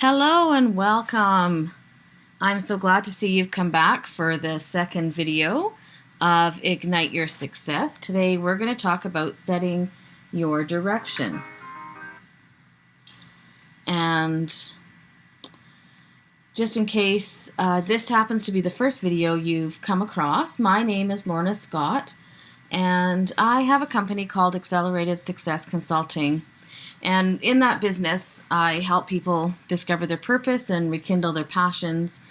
Hello and welcome. I'm so glad to see you've come back for the second video of Ignite Your Success. Today we're going to talk about setting your direction. And just in case this happens to be the first video you've come across, my name is Lorna Scott and I have a company called Accelerated Success Consulting. And in that business, I help people discover their purpose and rekindle their passions,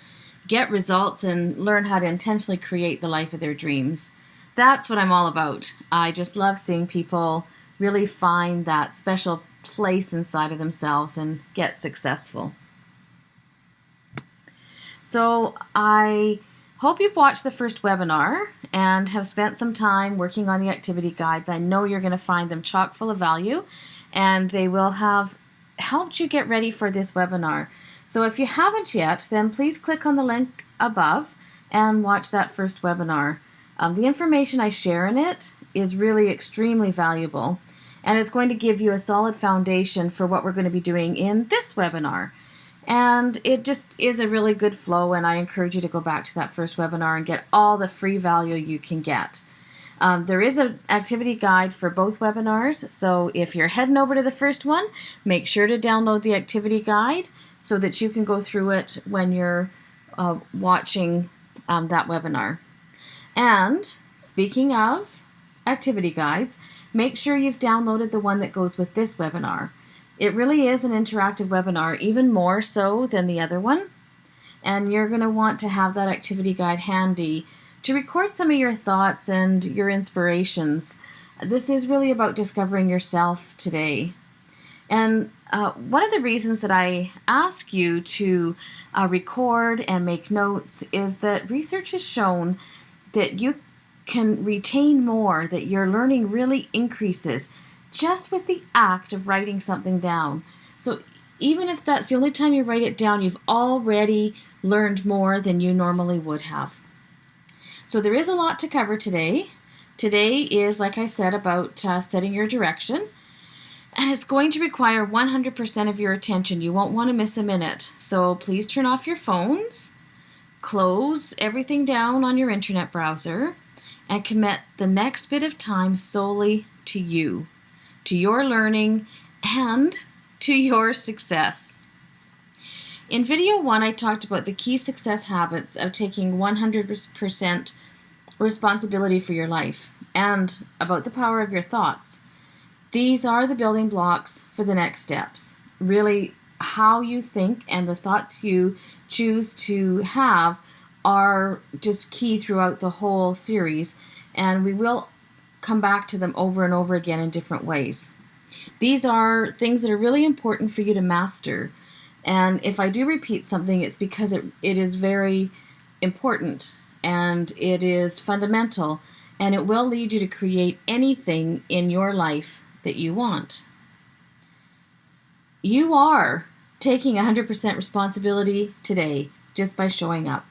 get results, and learn how to intentionally create the life of their dreams. That's what I'm all about. I just love seeing people really find that special place inside of themselves and get successful. So I hope you've watched the first webinar and have spent some time working on the activity guides. I know you're going to find them chock full of value, and they will have helped you get ready for this webinar. So if you haven't yet, then please click on the link above and watch that first webinar. The information I share in it is really extremely valuable, and it's going to give you a solid foundation for what we're going to be doing in this webinar. And it just is a really good flow, and I encourage you to go back to that first webinar and get all the free value you can get. There is an activity guide for both webinars, so if you're heading over to the first one, make sure to download the activity guide so that you can go through it when you're watching that webinar. And speaking of activity guides, make sure you've downloaded the one that goes with this webinar. It really is an interactive webinar, even more so than the other one, and you're going to want to have that activity guide handy to record some of your thoughts and your inspirations. This is really about discovering yourself today. And one of the reasons that I ask you to record and make notes is that research has shown that you can retain more, that your learning really increases just with the act of writing something down. So even if that's the only time you write it down, you've already learned more than you normally would have. So there is a lot to cover today. Today is, like I said, about setting your direction. And it's going to require 100% of your attention. You won't want to miss a minute. So please turn off your phones, close everything down on your internet browser, and commit the next bit of time solely to you, to your learning, and to your success. In video 1, I talked about the key success habits of taking 100% responsibility for your life and about the power of your thoughts. These are the building blocks for the next steps. Really, how you think and the thoughts you choose to have are just key throughout the whole series, and we will come back to them over and over again in different ways. These are things that are really important for you to master. And if I do repeat something, it's because it is very important and it is fundamental, and it will lead you to create anything in your life that you want. You are taking 100% responsibility today just by showing up.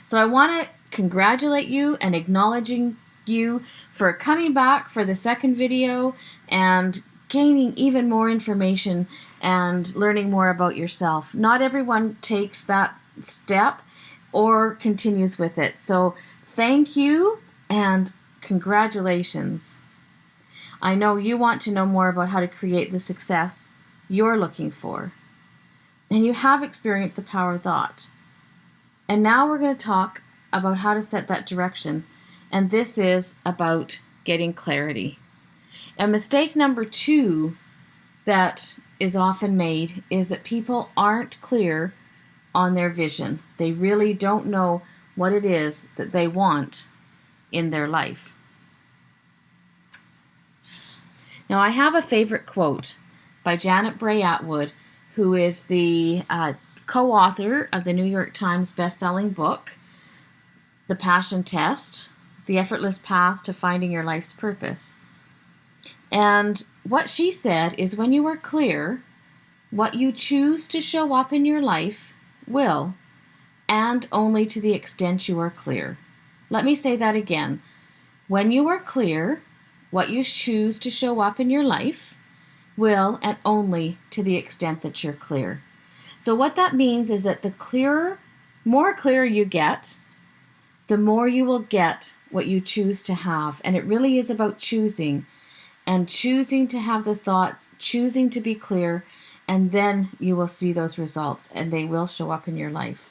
So I want to congratulate you and acknowledging you for coming back for the second video and gaining even more information and learning more about yourself. Not everyone takes that step or continues with it. So thank you and congratulations. I know you want to know more about how to create the success you're looking for. And you have experienced the power of thought. And now we're going to talk about how to set that direction. And this is about getting clarity. And mistake number 2 that is often made is that people aren't clear on their vision. They really don't know what it is that they want in their life. Now, I have a favorite quote by Janet Bray Atwood, who is the co-author of the New York Times best-selling book, The Passion Test, The Effortless Path to Finding Your Life's Purpose. And what she said is, when you are clear, what you choose to show up in your life will, and only to the extent you are clear. Let me say that again. When you are clear, what you choose to show up in your life will, and only to the extent that you're clear. So what that means is that more clear you get, the more you will get what you choose to have. And it really is about choosing, and choosing to have the thoughts, choosing to be clear, and then you will see those results and they will show up in your life.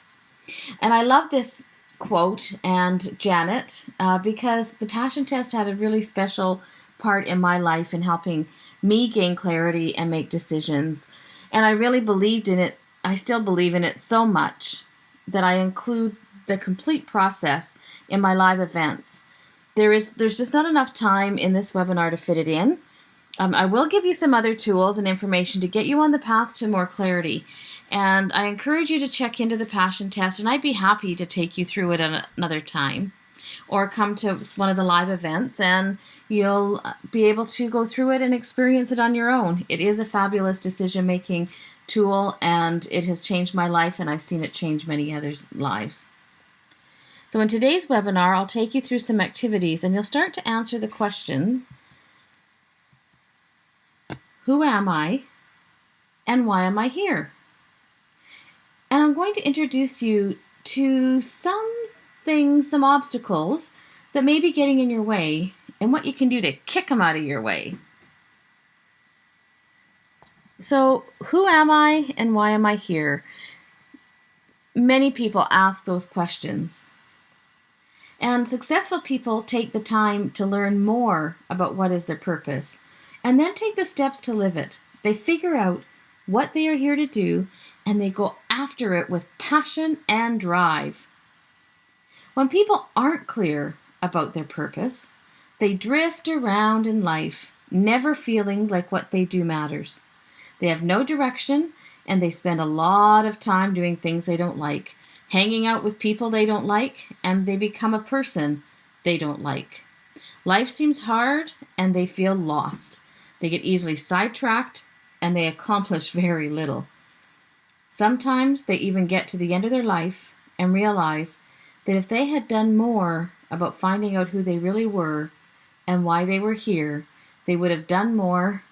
And I love this quote and Janet because the passion test had a really special part in my life in helping me gain clarity and make decisions. And I really believed in it. I still believe in it so much that I include the complete process in my live events. There's just not enough time in this webinar to fit it in. I will give you some other tools and information to get you on the path to more clarity. And I encourage you to check into the passion test, and I'd be happy to take you through it at another time. Or come to one of the live events and you'll be able to go through it and experience it on your own. It is a fabulous decision-making tool, and it has changed my life, and I've seen it change many others' lives. So in today's webinar, I'll take you through some activities, and you'll start to answer the question, who am I and why am I here? And I'm going to introduce you to some things, some obstacles that may be getting in your way, and what you can do to kick them out of your way. So, who am I and why am I here? Many people ask those questions. And successful people take the time to learn more about what is their purpose, and then take the steps to live it. They figure out what they are here to do, and they go after it with passion and drive. When people aren't clear about their purpose, they drift around in life, never feeling like what they do matters. They have no direction, and they spend a lot of time doing things they don't like, hanging out with people they don't like, and they become a person they don't like. Life seems hard, and they feel lost. They get easily sidetracked, and they accomplish very little. Sometimes they even get to the end of their life and realize that if they had done more about finding out who they really were and why they were here, they would have done more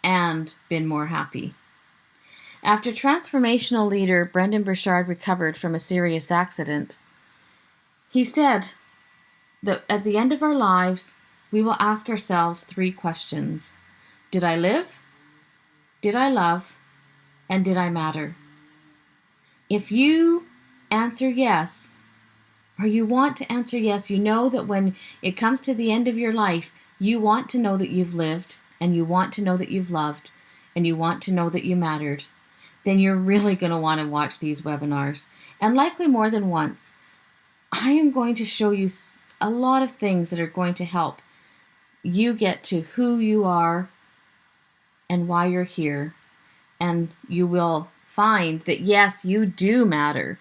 and been more happy. After transformational leader Brendon Burchard recovered from a serious accident, he said that at the end of our lives, we will ask ourselves 3 questions. Did I live? Did I love? And did I matter? If you answer yes, or you want to answer yes, you know that when it comes to the end of your life, you want to know that you've lived, and you want to know that you've loved, and you want to know that you mattered, then you're really going to want to watch these webinars, and likely more than once. I am going to show you a lot of things that are going to help you get to who you are and why you're here, and you will find that yes, you do matter.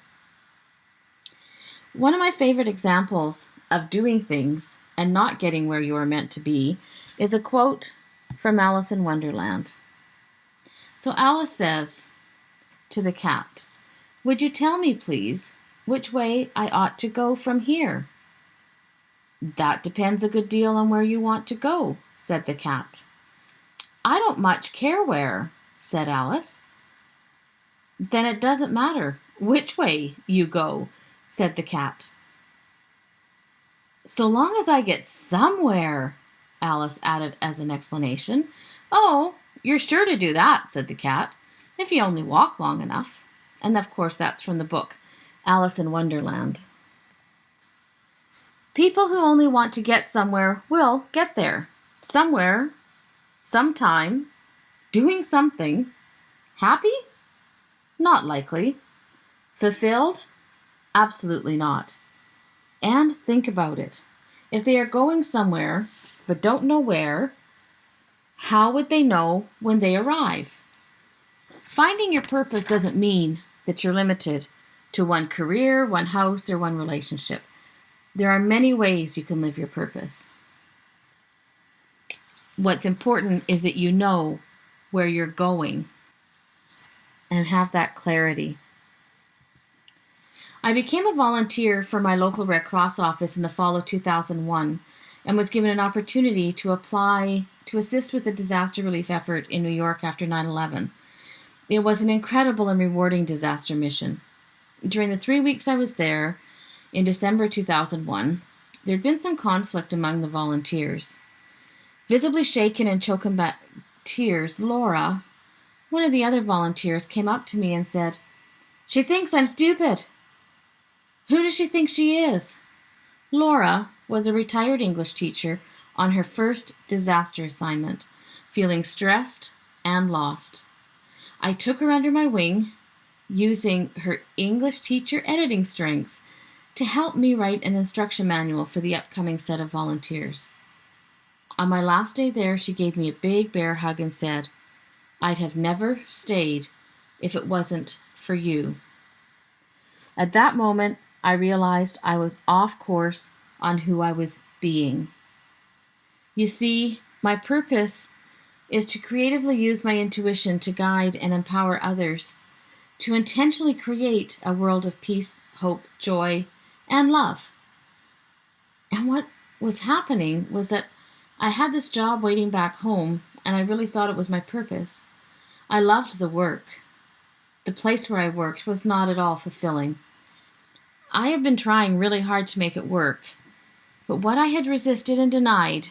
One of my favorite examples of doing things and not getting where you are meant to be is a quote from Alice in Wonderland. So Alice says to the cat, "Would you tell me, please, which way I ought to go from here?" "That depends a good deal on where you want to go," said the cat. "I don't much care where," said Alice. "Then it doesn't matter which way you go," said the cat. "So long as I get somewhere," Alice added as an explanation. "Oh, you're sure to do that," said the cat, "if you only walk long enough." And of course that's from the book Alice in Wonderland. People who only want to get somewhere will get there. Somewhere, sometime, doing something. Happy? Not likely. Fulfilled? Absolutely not. And think about it. If they are going somewhere but don't know where, how would they know when they arrive? Finding your purpose doesn't mean that you're limited to one career, one house, or one relationship. There are many ways you can live your purpose. What's important is that you know where you're going and have that clarity. I became a volunteer for my local Red Cross office in the fall of 2001 and was given an opportunity to apply to assist with the disaster relief effort in New York after 9/11. It was an incredible and rewarding disaster mission. During the 3 weeks I was there, in December 2001, there had been some conflict among the volunteers. Visibly shaken and choking back tears, Laura, one of the other volunteers, came up to me and said, "She thinks I'm stupid. Who does she think she is?" Laura was a retired English teacher on her first disaster assignment, feeling stressed and lost. I took her under my wing, using her English teacher editing strengths to help me write an instruction manual for the upcoming set of volunteers. On my last day there, she gave me a big bear hug and said, "I'd have never stayed if it wasn't for you." At that moment, I realized I was off course on who I was being. You see, my purpose is to creatively use my intuition to guide and empower others, to intentionally create a world of peace, hope, joy, and love. And what was happening was that I had this job waiting back home, and I really thought it was my purpose. I loved the work. The place where I worked was not at all fulfilling. I have been trying really hard to make it work, but what I had resisted and denied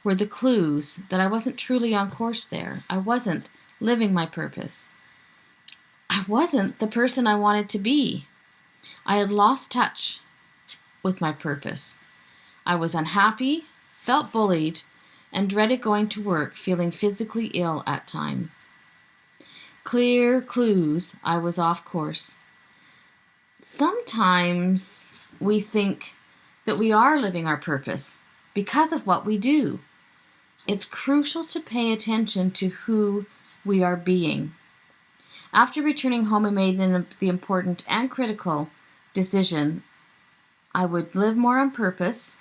were the clues that I wasn't truly on course there. I wasn't living my purpose. I wasn't the person I wanted to be. I had lost touch with my purpose. I was unhappy, felt bullied, and dreaded going to work, feeling physically ill at times. Clear clues I was off course. Sometimes we think that we are living our purpose because of what we do. It's crucial to pay attention to who we are being. After returning home, I made the important and critical decision I would live more on purpose,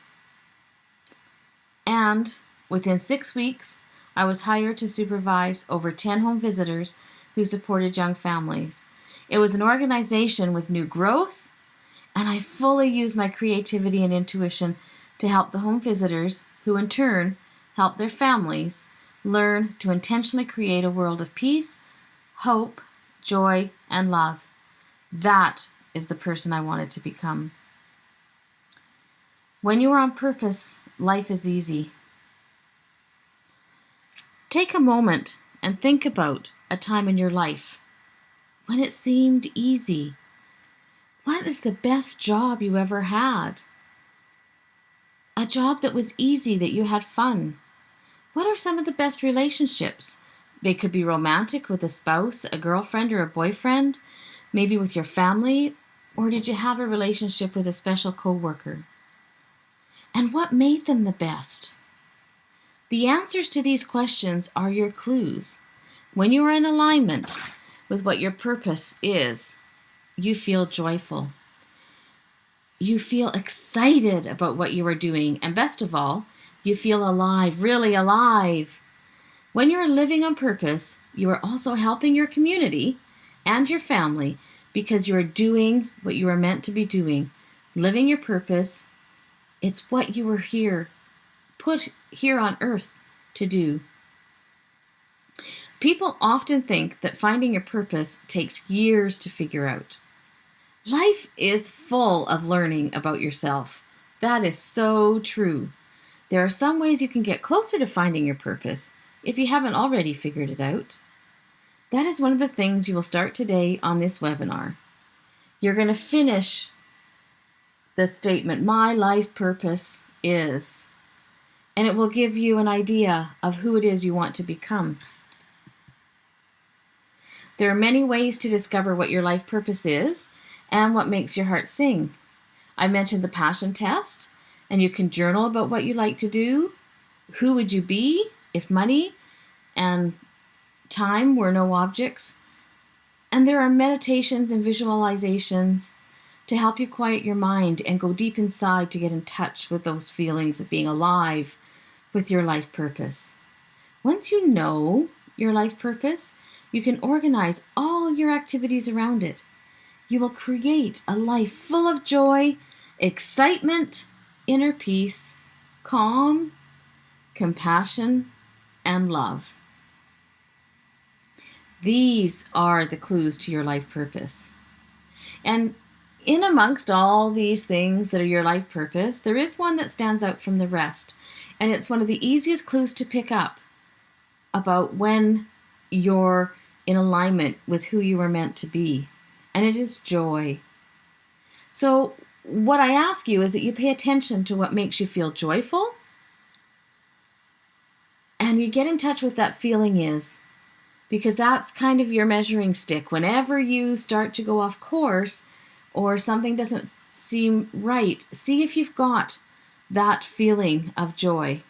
and within 6 weeks, I was hired to supervise over 10 home visitors who supported young families. It was an organization with new growth, and I fully used my creativity and intuition to help the home visitors, who in turn helped their families, learn to intentionally create a world of peace, hope, joy, and love. That is the person I wanted to become. When you are on purpose, life is easy. Take a moment and think about a time in your life when it seemed easy. What is the best job you ever had? A job that was easy, that you had fun. What are some of the best relationships? They could be romantic with a spouse, a girlfriend, or a boyfriend, maybe with your family, or did you have a relationship with a special coworker? And what made them the best? The answers to these questions are your clues. When you are in alignment with what your purpose is, you feel joyful. You feel excited about what you are doing, and best of all, you feel alive, really alive. When you are living on purpose, you are also helping your community and your family because you are doing what you are meant to be doing. Living your purpose, it's what you were put here on earth to do. People often think that finding your purpose takes years to figure out. Life is full of learning about yourself. That is so true. There are some ways you can get closer to finding your purpose if you haven't already figured it out. That is one of the things you will start today on this webinar. You're going to finish the statement, "My life purpose is," and it will give you an idea of who it is you want to become. There are many ways to discover what your life purpose is and what makes your heart sing. I mentioned the passion test, and you can journal about what you like to do. Who would you be if money and time were no objects? And there are meditations and visualizations to help you quiet your mind and go deep inside to get in touch with those feelings of being alive with your life purpose. Once you know your life purpose, you can organize all your activities around it. You will create a life full of joy, excitement, inner peace, calm, compassion, and love. These are the clues to your life purpose. And in amongst all these things that are your life purpose, there is one that stands out from the rest. And it's one of the easiest clues to pick up about when you're in alignment with who you were meant to be. And it is joy. So what I ask you is that you pay attention to what makes you feel joyful, and you get in touch with that feeling is, because that's kind of your measuring stick. Whenever you start to go off course or something doesn't seem right, see if you've got that feeling of joy.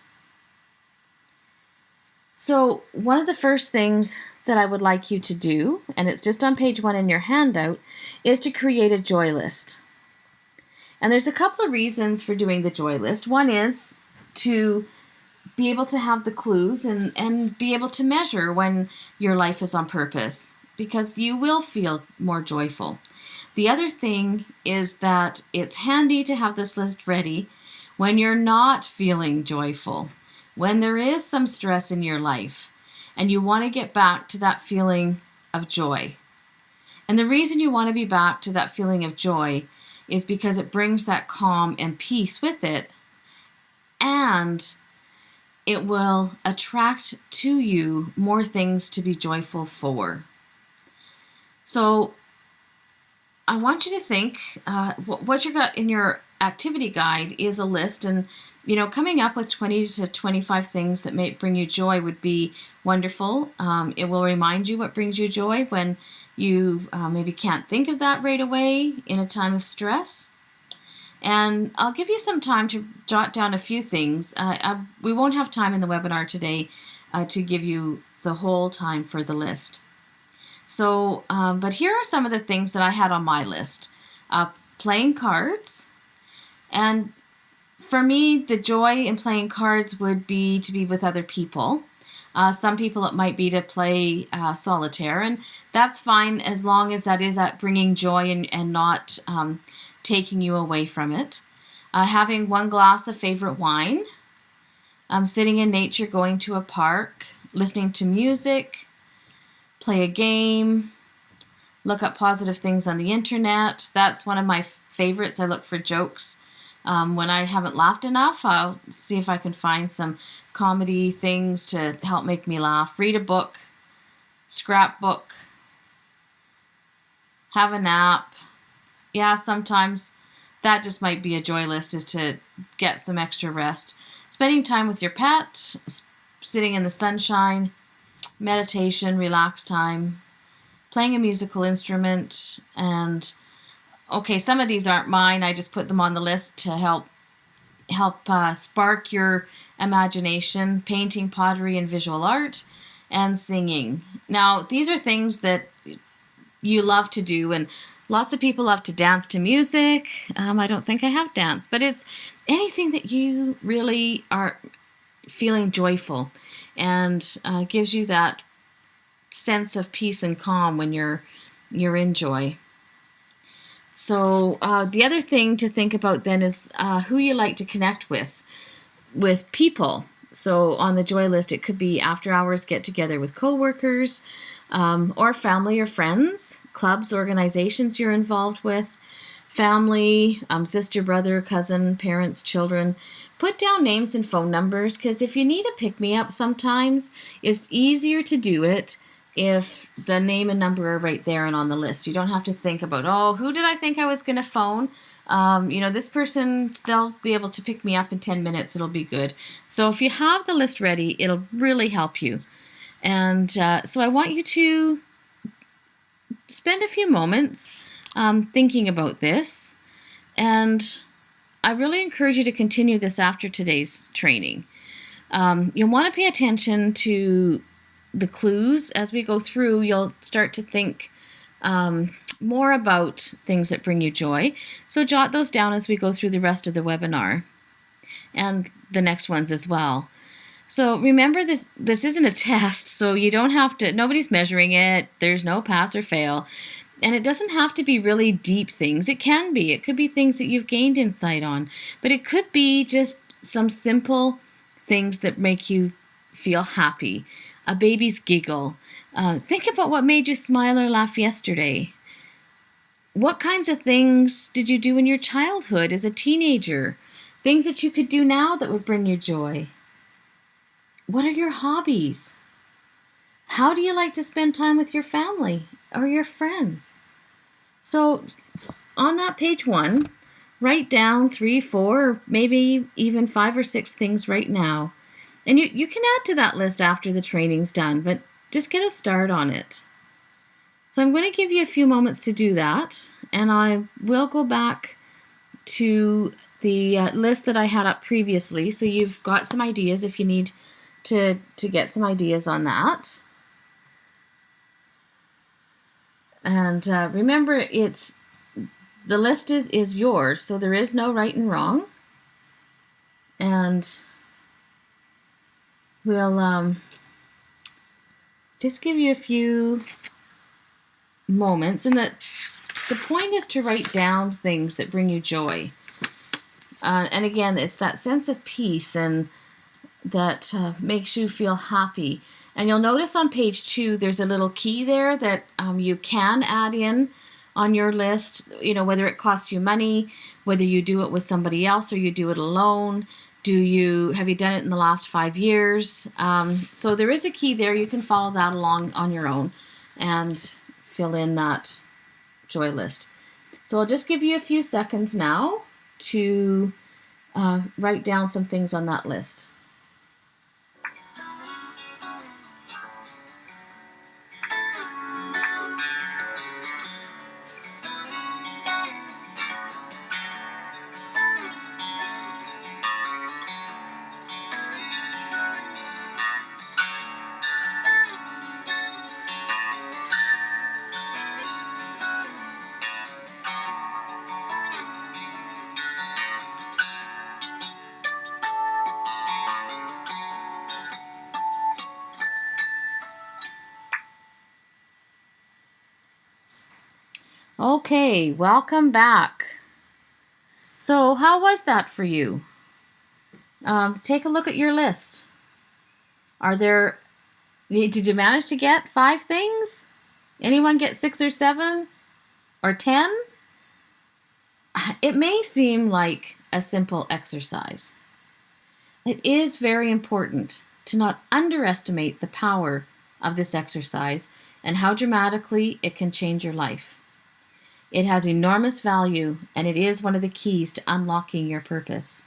So one of the first things that I would like you to do, and it's just on page 1 in your handout, is to create a joy list. And there's a couple of reasons for doing the joy list. One is to be able to have the clues and be able to measure when your life is on purpose, because you will feel more joyful. The other thing is that it's handy to have this list ready when you're not feeling joyful, when there is some stress in your life and you want to get back to that feeling of joy. And the reason you want to be back to that feeling of joy is because it brings that calm and peace with it, and it will attract to you more things to be joyful for. So I want you to think, what you got in your activity guide is a list, and coming up with 20 to 25 things that may bring you joy would be wonderful. It will remind you what brings you joy when you maybe can't think of that right away in a time of stress. And I'll give you some time to jot down a few things. We won't have time in the webinar today to give you the whole time for the list. So, but here are some of the things that I had on my list. Playing cards. And for me, the joy in playing cards would be to be with other people. Some people it might be to play solitaire, and that's fine as long as that is bringing joy and not taking you away from it. Having one glass of favorite wine, sitting in nature, going to a park, listening to music, play a game, look up positive things on the internet. That's one of my favorites. I look for jokes. When I haven't laughed enough, I'll see if I can find some comedy things to help make me laugh. Read a book, scrapbook, have a nap. Yeah, sometimes that just might be a joy list, is to get some extra rest. Spending time with your pet, sitting in the sunshine, meditation, relaxed time, playing a musical instrument, and okay, some of these aren't mine. I just put them on the list to help spark your imagination. Painting, pottery, and visual art, and singing. Now, these are things that you love to do, and lots of people love to dance to music. I don't think I have danced, but it's anything that you really are feeling joyful and gives you that sense of peace and calm when you're in joy. So the other thing to think about then is who you like to connect with people. So on the joy list, it could be after hours get together with coworkers, or family or friends, clubs, organizations you're involved with, family, sister, brother, cousin, parents, children. Put down names and phone numbers, because if you need a pick-me-up sometimes, it's easier to do it if the name and number are right there and on the list. You don't have to think about, oh, who did I think I was going to phone? This person, they'll be able to pick me up in 10 minutes. It'll be good. So if you have the list ready, it'll really help you. And so I want you to spend a few moments thinking about this. And I really encourage you to continue this after today's training. You'll want to pay attention to the clues as we go through. You'll start to think more about things that bring you joy. So jot those down as we go through the rest of the webinar and the next ones as well. So remember, this isn't a test, so you don't have to, nobody's measuring it. There's no pass or fail. And it doesn't have to be really deep things. It can be. It could be things that you've gained insight on. But it could be just some simple things that make you feel happy. A baby's giggle, Think about what made you smile or laugh yesterday. What kinds of things did you do in your childhood as a teenager? Things that you could do now that would bring you joy. What are your hobbies? How do you like to spend time with your family or your friends? So on that page 1, write down 3, 4, or maybe even 5 or 6 things right now. And you can add to that list after the training's done, but just get a start on it. So I'm going to give you a few moments to do that, and I will go back to the list that I had up previously, so you've got some ideas if you need to get some ideas on that. And remember, the list is yours, so there is no right and wrong. And we'll just give you a few moments, and the point is to write down things that bring you joy. And again, it's that sense of peace and that makes you feel happy. And you'll notice on page 2, there's a little key there that you can add in on your list, whether it costs you money, whether you do it with somebody else or you do it alone. Have you done it in the last 5 years? So there is a key there. You can follow that along on your own and fill in that joy list. So I'll just give you a few seconds now to write down some things on that list. Okay, welcome back. So how was that for you? Take a look at your list. Did you manage to get 5 things? Anyone get 6 or 7 or 10? It may seem like a simple exercise. It is very important to not underestimate the power of this exercise and how dramatically it can change your life. It has enormous value, and it is one of the keys to unlocking your purpose.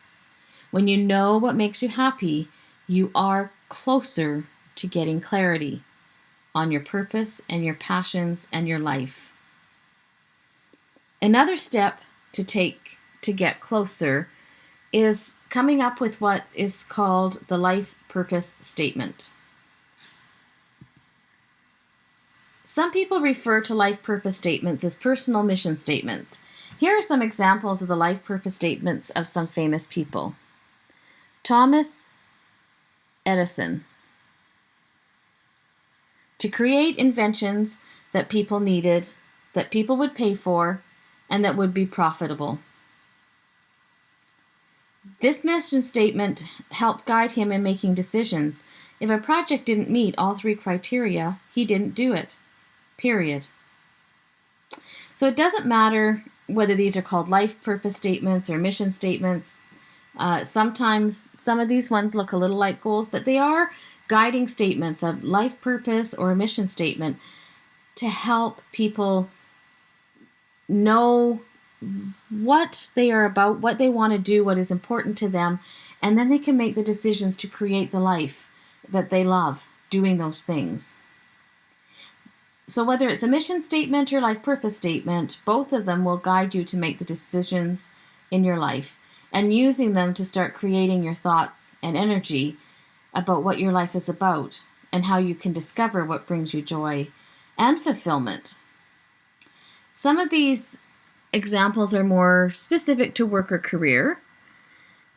When you know what makes you happy, you are closer to getting clarity on your purpose and your passions and your life. Another step to take to get closer is coming up with what is called the life purpose statement. Some people refer to life purpose statements as personal mission statements. Here are some examples of the life purpose statements of some famous people. Thomas Edison. To create inventions that people needed, that people would pay for, and that would be profitable. This mission statement helped guide him in making decisions. If a project didn't meet all 3 criteria, he didn't do it. Period. So it doesn't matter whether these are called life purpose statements or mission statements. Sometimes some of these ones look a little like goals, but they are guiding statements of life purpose or a mission statement to help people know what they are about, what they want to do, what is important to them, and then they can make the decisions to create the life that they love doing those things. So whether it's a mission statement or life purpose statement, both of them will guide you to make the decisions in your life and using them to start creating your thoughts and energy about what your life is about and how you can discover what brings you joy and fulfillment. Some of these examples are more specific to work or career,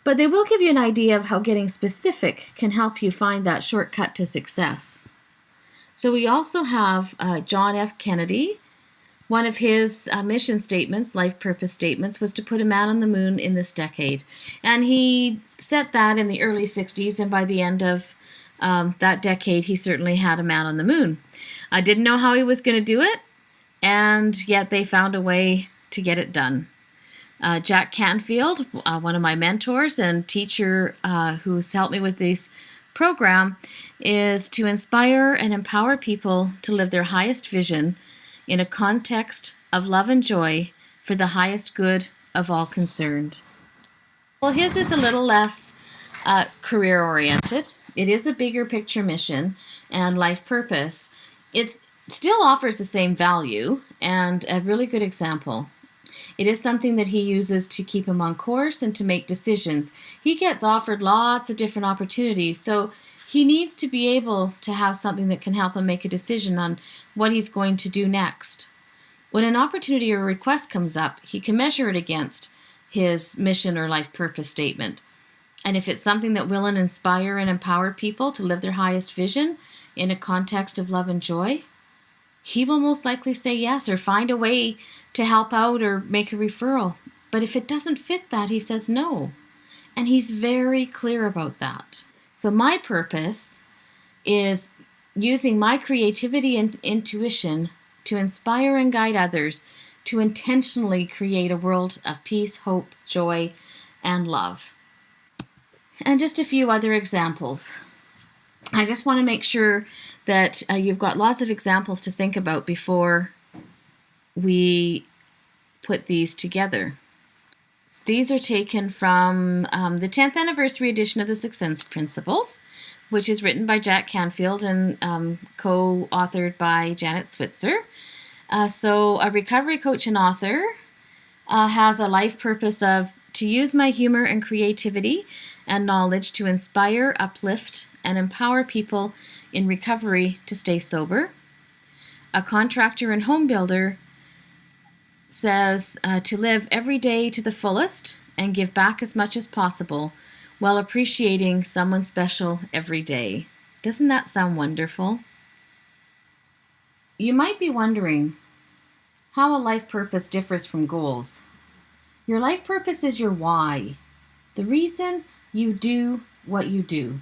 but they will give you an idea of how getting specific can help you find that shortcut to success. So we also have John F. Kennedy. One of his mission statements, life purpose statements, was to put a man on the moon in this decade. And he set that in the early 60s, and by the end of That decade, he certainly had a man on the moon. I didn't know how he was going to do it, and yet they found a way to get it done. Jack Canfield, one of my mentors and teacher who's helped me with this program, is to inspire and empower people to live their highest vision in a context of love and joy for the highest good of all concerned. Well, his is a little less career-oriented. It is a bigger picture mission and life purpose. It still offers the same value and a really good example. It is something that he uses to keep him on course and to make decisions. He gets offered lots of different opportunities, so he needs to be able to have something that can help him make a decision on what he's going to do next. When an opportunity or request comes up, he can measure it against his mission or life purpose statement. And if it's something that will inspire and empower people to live their highest vision in a context of love and joy, he will most likely say yes or find a way to help out or make a referral. But if it doesn't fit that, he says no. And he's very clear about that. So my purpose is using my creativity and intuition to inspire and guide others to intentionally create a world of peace, hope, joy, and love. And just a few other examples. I just want to make sure that you've got lots of examples to think about before we put these together. These are taken from the 10th anniversary edition of the Success Principles, which is written by Jack Canfield and co-authored by Janet Switzer. So a recovery coach and author has a life purpose of to use my humor and creativity and knowledge to inspire, uplift, and empower people in recovery to stay sober. A contractor and home builder says to live every day to the fullest and give back as much as possible while appreciating someone special every day. Doesn't that sound wonderful? You might be wondering how a life purpose differs from goals. Your life purpose is your why, the reason you do what you do.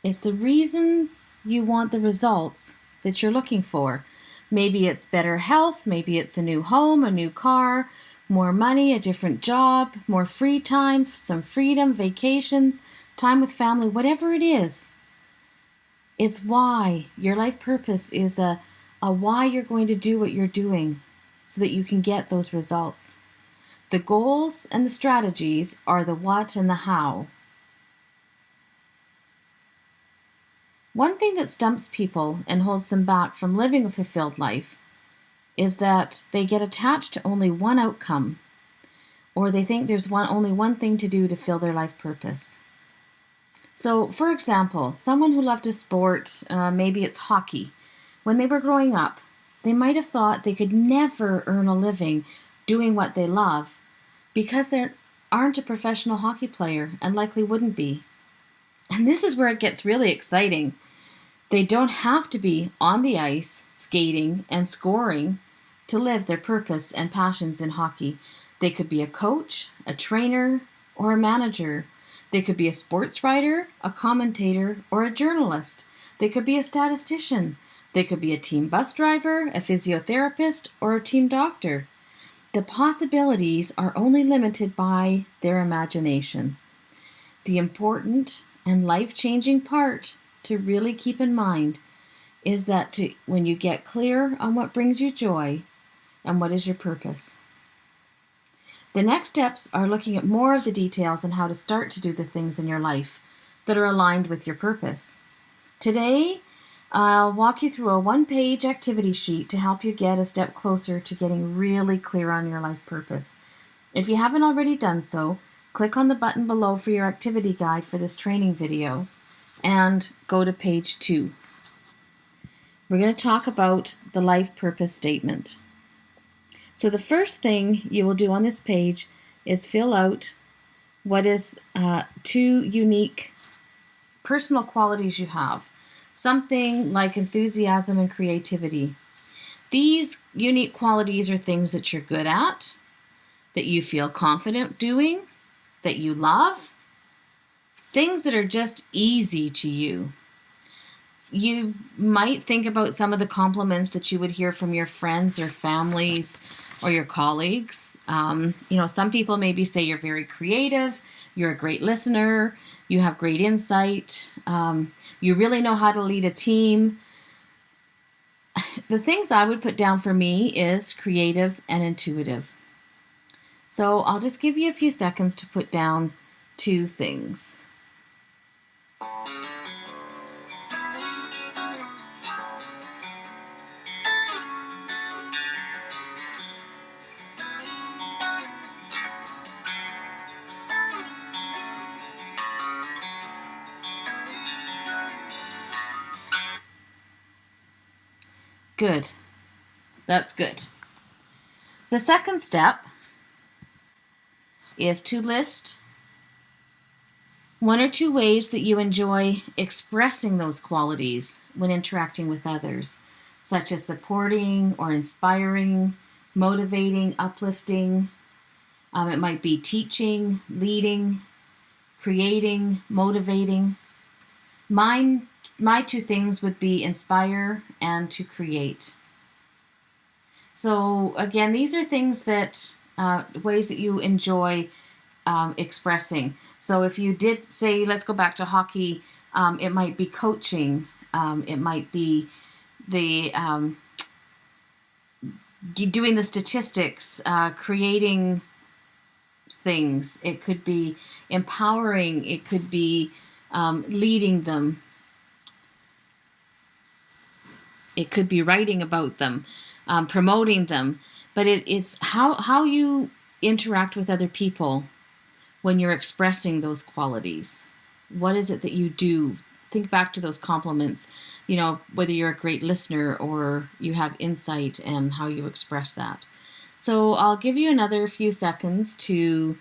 It's the reasons you want the results that you're looking for. Maybe it's better health, maybe it's a new home, a new car, more money, a different job, more free time, some freedom, vacations, time with family, whatever it is. It's why. Your life purpose is a why you're going to do what you're doing so that you can get those results. The goals and the strategies are the what and the how. One thing that stumps people and holds them back from living a fulfilled life is that they get attached to only one outcome, or they think there's only one thing to do to fill their life purpose. So, for example, someone who loved a sport, maybe it's hockey, when they were growing up, they might have thought they could never earn a living doing what they love because they aren't a professional hockey player and likely wouldn't be. And this is where it gets really exciting. They don't have to be on the ice, skating, and scoring to live their purpose and passions in hockey. They could be a coach, a trainer, or a manager. They could be a sports writer, a commentator, or a journalist. They could be a statistician. They could be a team bus driver, a physiotherapist, or a team doctor. The possibilities are only limited by their imagination. The important and life-changing part to really keep in mind is that when you get clear on what brings you joy and what is your purpose. The next steps are looking at more of the details on how to start to do the things in your life that are aligned with your purpose. Today, I'll walk you through a one-page activity sheet to help you get a step closer to getting really clear on your life purpose. If you haven't already done so, click on the button below for your activity guide for this training video and go to page 2. We're going to talk about the life purpose statement. So the first thing you will do on this page is fill out what is 2 unique personal qualities you have. Something like enthusiasm and creativity. These unique qualities are things that you're good at, that you feel confident doing, that you love, things that are just easy to you. You might think about some of the compliments that you would hear from your friends or families or your colleagues. Some people maybe say you're very creative, you're a great listener, you have great insight, you really know how to lead a team. The things I would put down for me is creative and intuitive. So I'll just give you a few seconds to put down 2 things. Good. That's good. The second step is to list 1 or 2 ways that you enjoy expressing those qualities when interacting with others, such as supporting or inspiring, motivating, uplifting. It might be teaching, leading, creating, motivating. My 2 things would be inspire and to create. So again, these are things that, ways that you enjoy expressing. So if you did say, let's go back to hockey, it might be coaching. It might be the doing the statistics, creating things. It could be empowering. It could be leading them. It could be writing about them, promoting them. But it's how you interact with other people when you're expressing those qualities. What is it that you do? Think back to those compliments, whether you're a great listener or you have insight and how you express that. So I'll give you another few seconds to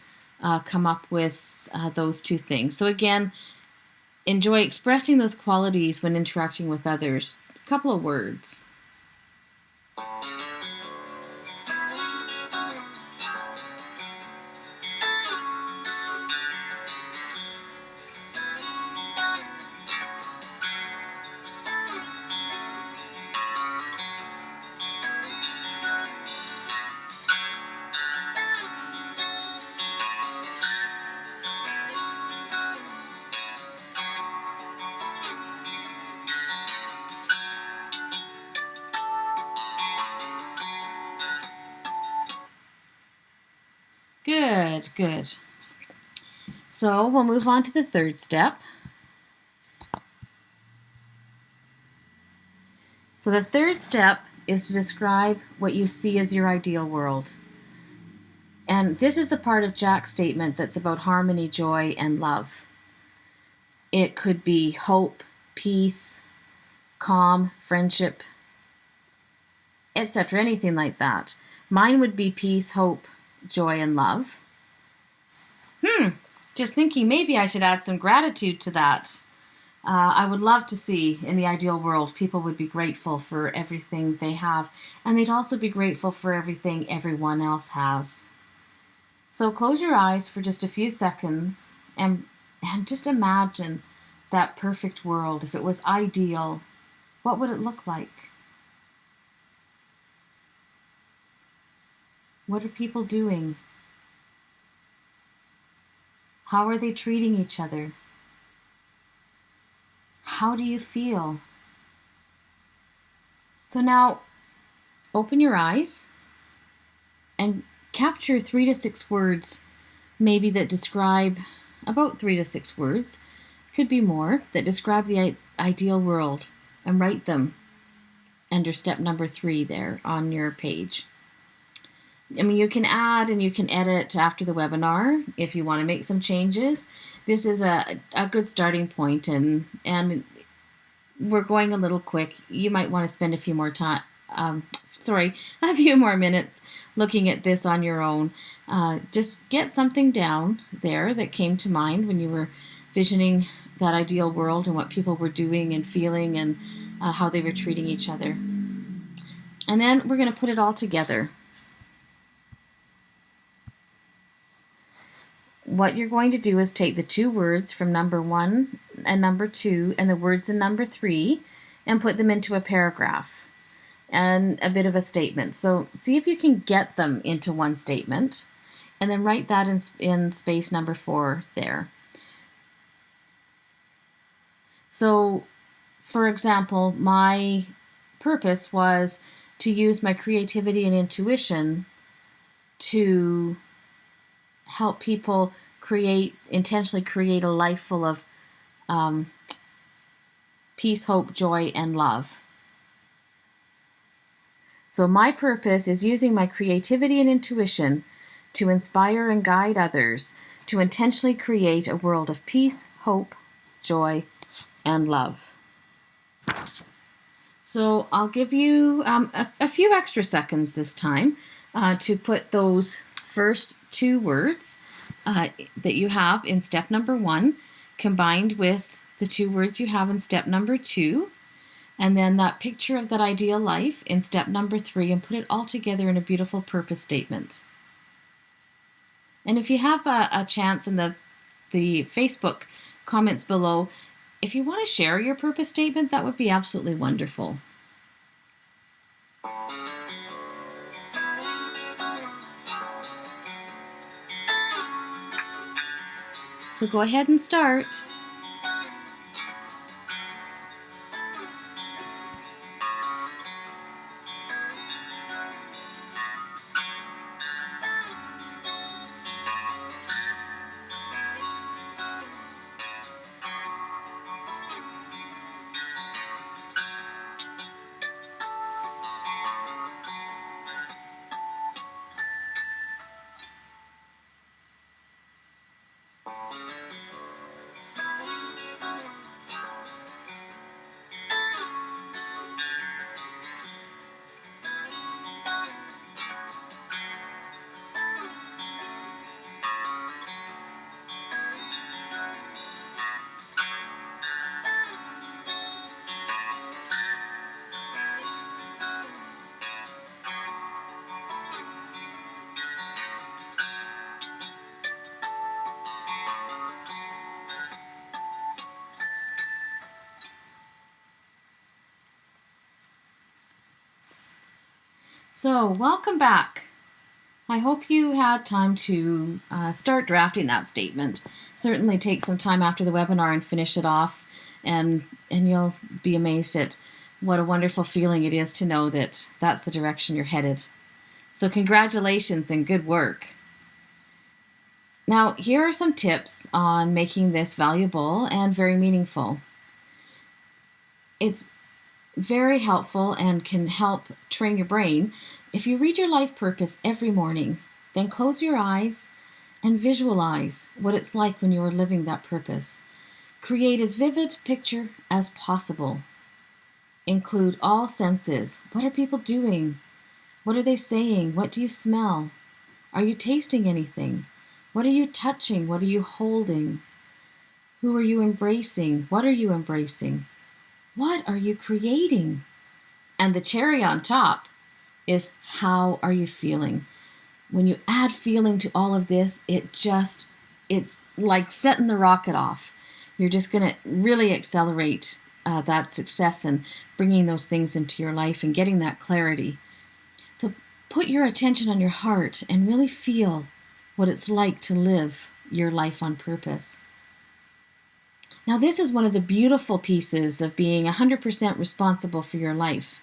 come up with those 2 things. So again, enjoy expressing those qualities when interacting with others. A couple of words. Good, good. So we'll move on to the third step. So the third step is to describe what you see as your ideal world. And this is the part of Jack's statement that's about harmony, joy, and love. It could be hope, peace, calm, friendship, etc., anything like that. Mine would be peace, hope, joy, and love. Just thinking maybe I should add some gratitude to that. I would love to see in the ideal world people would be grateful for everything they have, and they'd also be grateful for everything everyone else has. So close your eyes for just a few seconds and just imagine that perfect world. If it was ideal, what would it look like? What are people doing? How are they treating each other? How do you feel? So now, open your eyes and capture 3 to 6 words, maybe that describe, about 3 to 6 words, could be more, that describe the ideal world, and write them under step number 3 there on your page. You can add and you can edit after the webinar if you want to make some changes. This is a good starting point, and we're going a little quick. You might want to spend a few more minutes looking at this on your own. Just get something down there that came to mind when you were visioning that ideal world and what people were doing and feeling and how they were treating each other. And then we're going to put it all together. What you're going to do is take the 2 words from number 1 and number 2 and the words in number 3 and put them into a paragraph and a bit of a statement. So see if you can get them into one statement, and then write that in space number 4 there. So, for example, my purpose was to use my creativity and intuition to help people intentionally create a life full of peace, hope, joy, and love. So my purpose is using my creativity and intuition to inspire and guide others to intentionally create a world of peace, hope, joy, and love. So I'll give you a few extra seconds this time to put those first 2 words that you have in step number 1 combined with the 2 words you have in step number 2, and then that picture of that ideal life in step number 3, and put it all together in a beautiful purpose statement. And if you have a chance in the Facebook comments below, if you want to share your purpose statement, that would be absolutely wonderful. So go ahead and start. So, welcome back. I hope you had time to start drafting that statement. Certainly take some time after the webinar and finish it off, and you'll be amazed at what a wonderful feeling it is to know that that's the direction you're headed. So congratulations and good work. Now, here are some tips on making this valuable and very meaningful. It's very helpful and can help train your brain. If you read your life purpose every morning, then close your eyes and visualize what it's like when you are living that purpose. Create as vivid a picture as possible. Include all senses. What are people doing? What are they saying? What do you smell? Are you tasting anything? What are you touching? What are you holding? Who are you embracing? What are you embracing? What are you creating? And the cherry on top is, how are you feeling? When you add feeling to all of this, it's like setting the rocket off. You're just going to really accelerate that success and bringing those things into your life and getting that clarity. So put your attention on your heart and really feel what it's like to live your life on purpose. Now, this is one of the beautiful pieces of being 100% responsible for your life.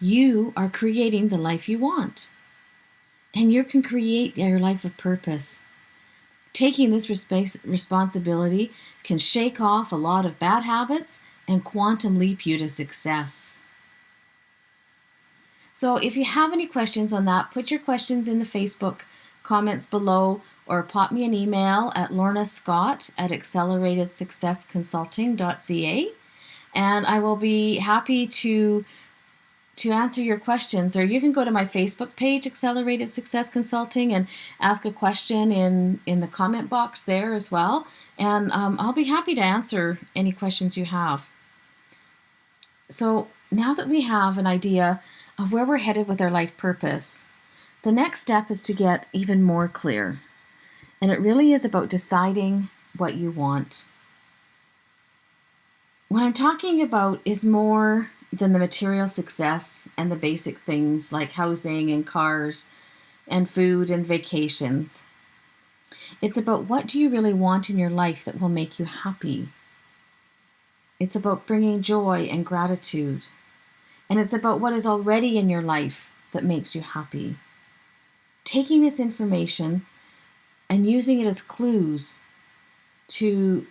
You are creating the life you want. And you can create your life of purpose. Taking this responsibility can shake off a lot of bad habits and quantum leap you to success. So if you have any questions on that, put your questions in the Facebook comments below, or pop me an email at lornascott@acceleratedsuccessconsulting.ca, and I will be happy to answer your questions. Or you can go to my Facebook page, Accelerated Success Consulting, and ask a question in the comment box there as well, and I'll be happy to answer any questions you have. So now that we have an idea of where we're headed with our life purpose, the next step is to get even more clear. And it really is about deciding what you want. What I'm talking about is more than the material success and the basic things like housing and cars and food and vacations. It's about what do you really want in your life that will make you happy. It's about bringing joy and gratitude. And it's about what is already in your life that makes you happy. Taking this information and using it as clues to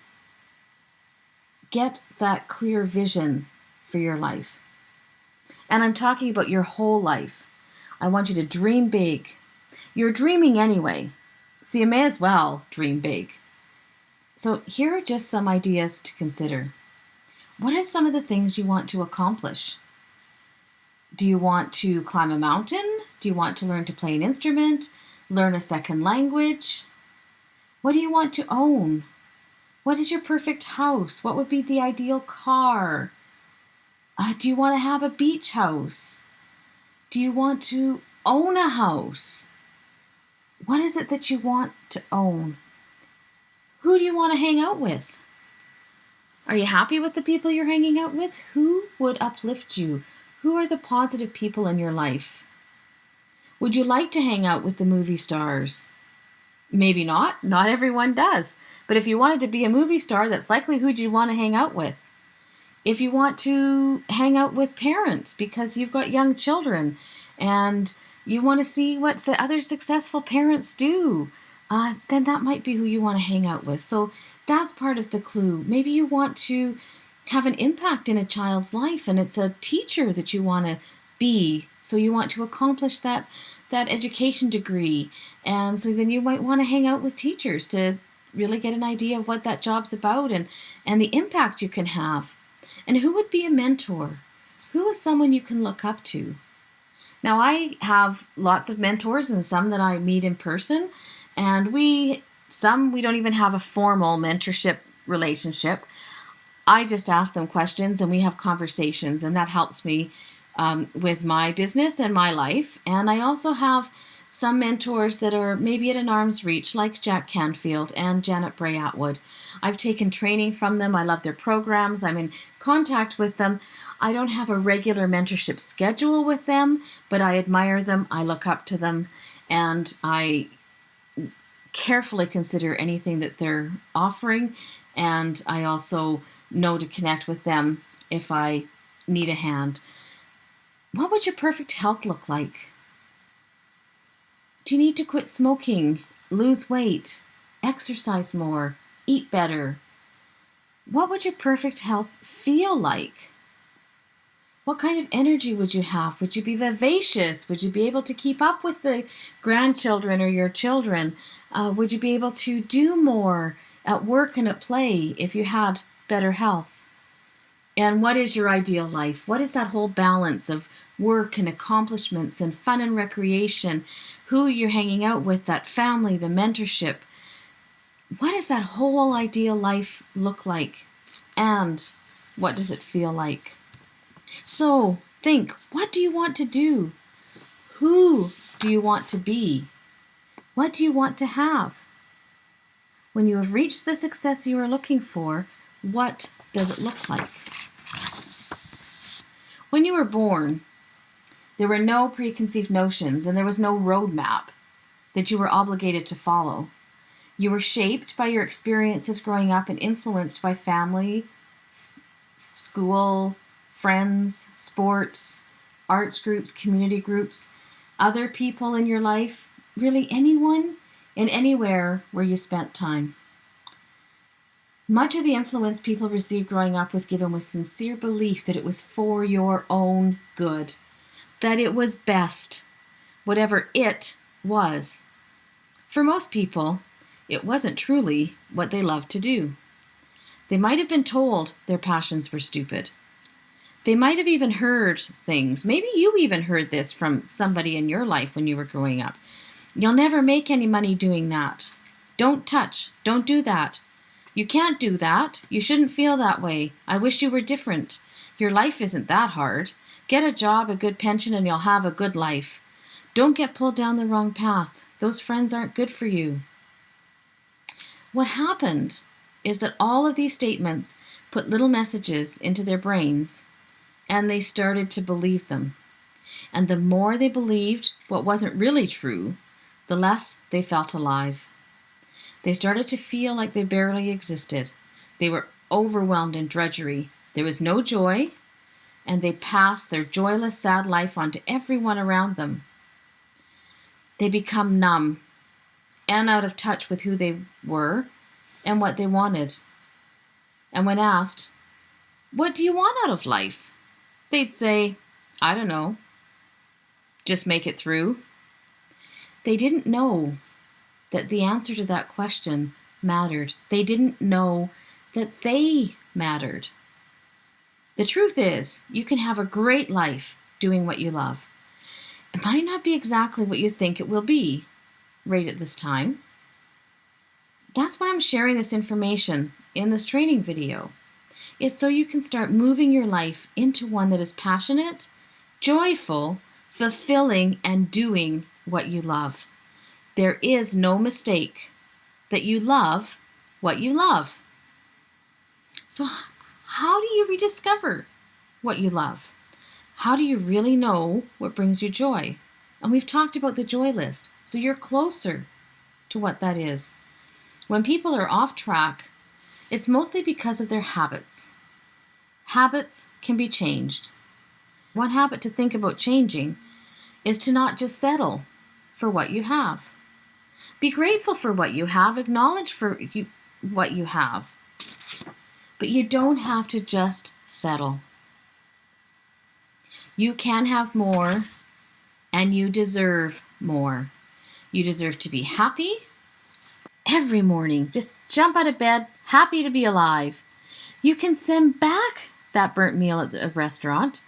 get that clear vision for your life. And I'm talking about your whole life. I want you to dream big. You're dreaming anyway, so you may as well dream big. So here are just some ideas to consider. What are some of the things you want to accomplish? Do you want to climb a mountain? Do you want to learn to play an instrument? Learn a second language? What do you want to own? What is your perfect house? What would be the ideal car? Do you want to have a beach house? Do you want to own a house? What is it that you want to own? Who do you want to hang out with? Are you happy with the people you're hanging out with? Who would uplift you? Who are the positive people in your life? Would you like to hang out with the movie stars? Maybe not. Not everyone does. But if you wanted to be a movie star, that's likely who you'd want to hang out with. If you want to hang out with parents because you've got young children and you want to see what other successful parents do, then that might be who you want to hang out with. So that's part of the clue. Maybe you want to have an impact in a child's life and it's a teacher that you want to be. So you want to accomplish that education degree. And so then you might want to hang out with teachers to really get an idea of what that job's about and the impact you can have. And who would be a mentor? Who is someone you can look up to? Now, I have lots of mentors and some that I meet in person. And some we don't even have a formal mentorship relationship. I just ask them questions and we have conversations, and that helps me with my business and my life. And I also have some mentors that are maybe at an arm's reach, like Jack Canfield and Janet Bray Atwood. I've taken training from them. I love their programs. I'm in contact with them. I don't have a regular mentorship schedule with them, but I admire them. I look up to them, and I carefully consider anything that they're offering. And I also know to connect with them if I need a hand. What would your perfect health look like? Do you need to quit smoking, lose weight, exercise more, eat better? What would your perfect health feel like? What kind of energy would you have? Would you be vivacious? Would you be able to keep up with the grandchildren or your children? Would you be able to do more at work and at play if you had better health? And what is your ideal life? What is that whole balance of work and accomplishments and fun and recreation? Who you're hanging out with, that family, the mentorship. What does that whole ideal life look like? And what does it feel like? So think, what do you want to do? Who do you want to be? What do you want to have? When you have reached the success you are looking for, what does it look like? When you were born, there were no preconceived notions and there was no roadmap that you were obligated to follow. You were shaped by your experiences growing up and influenced by family, school, friends, sports, arts groups, community groups, other people in your life, really anyone and anywhere where you spent time. Much of the influence people received growing up was given with sincere belief that it was for your own good, that it was best, whatever it was. For most people, it wasn't truly what they loved to do. They might have been told their passions were stupid. They might have even heard things. Maybe you even heard this from somebody in your life when you were growing up. You'll never make any money doing that. Don't touch. Don't do that. You can't do that. You shouldn't feel that way. I wish you were different. Your life isn't that hard. Get a job, a good pension, and you'll have a good life. Don't get pulled down the wrong path. Those friends aren't good for you. What happened is that all of these statements put little messages into their brains, and they started to believe them. And the more they believed what wasn't really true, the less they felt alive. They started to feel like they barely existed. They were overwhelmed in drudgery. There was no joy, and they passed their joyless, sad life on to everyone around them. They become numb and out of touch with who they were and what they wanted. And when asked, "What do you want out of life?" they'd say, "I don't know. Just make it through." They didn't know that the answer to that question mattered. They didn't know that they mattered. The truth is, you can have a great life doing what you love. It might not be exactly what you think it will be right at this time. That's why I'm sharing this information in this training video. It's so you can start moving your life into one that is passionate, joyful, fulfilling, and doing what you love. There is no mistake that you love what you love. So how do you rediscover what you love? How do you really know what brings you joy? And we've talked about the joy list, so you're closer to what that is. When people are off track, it's mostly because of their habits. Habits can be changed. One habit to think about changing is to not just settle for what you have. Be grateful for what you have, acknowledge what you have. But you don't have to just settle. You can have more, and you deserve more. You deserve to be happy every morning. Just jump out of bed, happy to be alive. You can send back that burnt meal at a restaurant.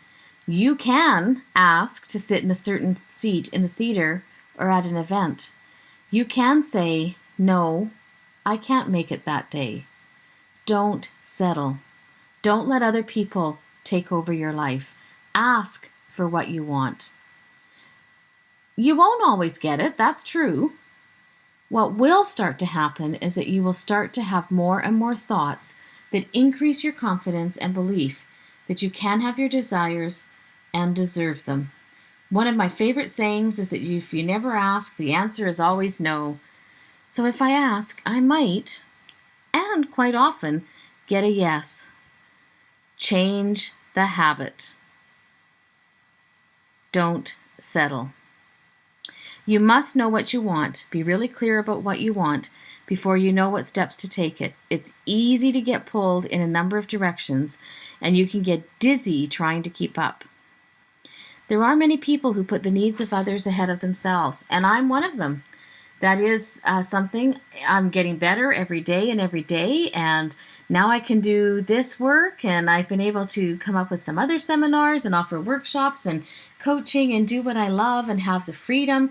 You can ask to sit in a certain seat in the theater or at an event. You can say, "No, I can't make it that day." Don't settle. Don't let other people take over your life. Ask for what you want. You won't always get it, that's true. What will start to happen is that you will start to have more and more thoughts that increase your confidence and belief that you can have your desires and deserve them. One of my favorite sayings is that if you never ask, the answer is always no. So if I ask, I might, and quite often, get a yes. Change the habit. Don't settle. You must know what you want. Be really clear about what you want before you know what steps to take it. It's easy to get pulled in a number of directions, and you can get dizzy trying to keep up. There are many people who put the needs of others ahead of themselves, and I'm one of them. That is something I'm getting better every day, and now I can do this work, and I've been able to come up with some other seminars and offer workshops and coaching and do what I love and have the freedom.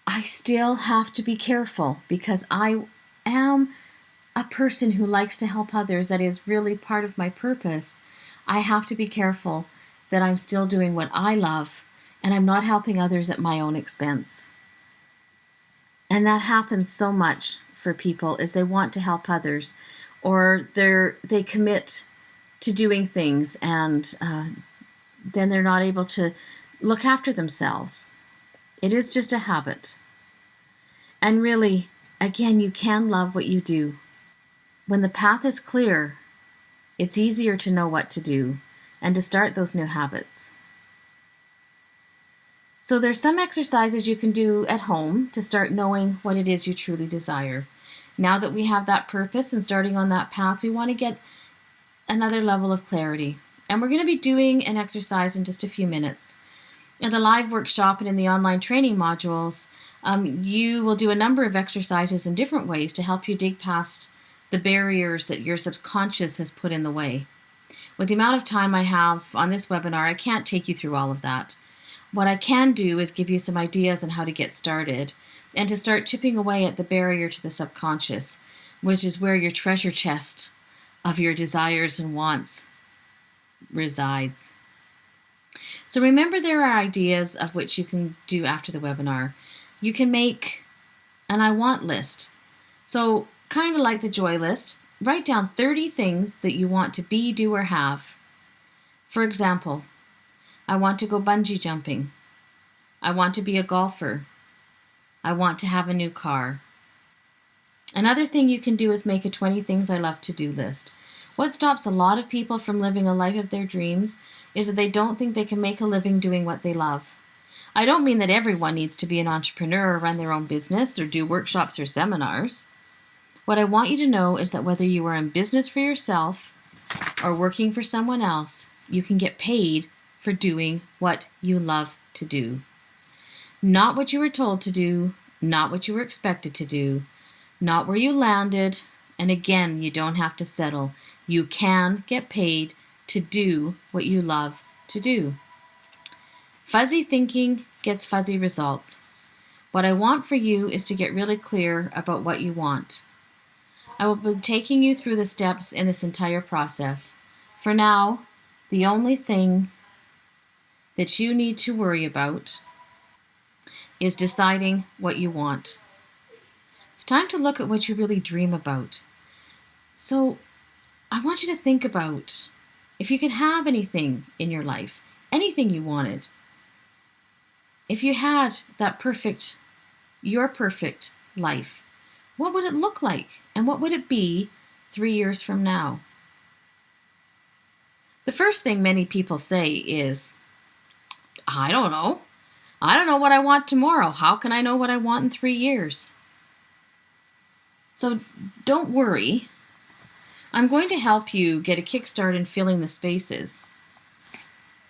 I still have to be careful because I am a person who likes to help others. That is really part of my purpose. I have to be careful that I'm still doing what I love and I'm not helping others at my own expense. And that happens so much for people is they want to help others, or they commit to doing things and then they're not able to look after themselves. It is just a habit. And really, again, you can love what you do. When the path is clear, it's easier to know what to do and to start those new habits. So there's some exercises you can do at home to start knowing what it is you truly desire. Now that we have that purpose and starting on that path, we want to get another level of clarity. And we're going to be doing an exercise in just a few minutes. In the live workshop and in the online training modules, you will do a number of exercises in different ways to help you dig past the barriers that your subconscious has put in the way. With the amount of time I have on this webinar, I can't take you through all of that. What I can do is give you some ideas on how to get started and to start chipping away at the barrier to the subconscious, which is where your treasure chest of your desires and wants resides. So remember, there are ideas of which you can do after the webinar. You can make an I want list. So kind of like the joy list, write down 30 things that you want to be, do, or have. For example, I want to go bungee jumping. I want to be a golfer. I want to have a new car. Another thing you can do is make a 20 things I love to do list. What stops a lot of people from living a life of their dreams is that they don't think they can make a living doing what they love. I don't mean that everyone needs to be an entrepreneur or run their own business or do workshops or seminars. What I want you to know is that whether you are in business for yourself or working for someone else, you can get paid for doing what you love to do. Not what you were told to do, not what you were expected to do, not where you landed, and again, you don't have to settle. You can get paid to do what you love to do. Fuzzy thinking gets fuzzy results. What I want for you is to get really clear about what you want. I will be taking you through the steps in this entire process. For now, the only thing that you need to worry about is deciding what you want. It's time to look at what you really dream about. So I want you to think about if you could have anything in your life, anything you wanted. If you had your perfect life, what would it look like? And what would it be 3 years from now? The first thing many people say is, I don't know. I don't know what I want tomorrow. How can I know what I want in 3 years? So don't worry. I'm going to help you get a kickstart in filling the spaces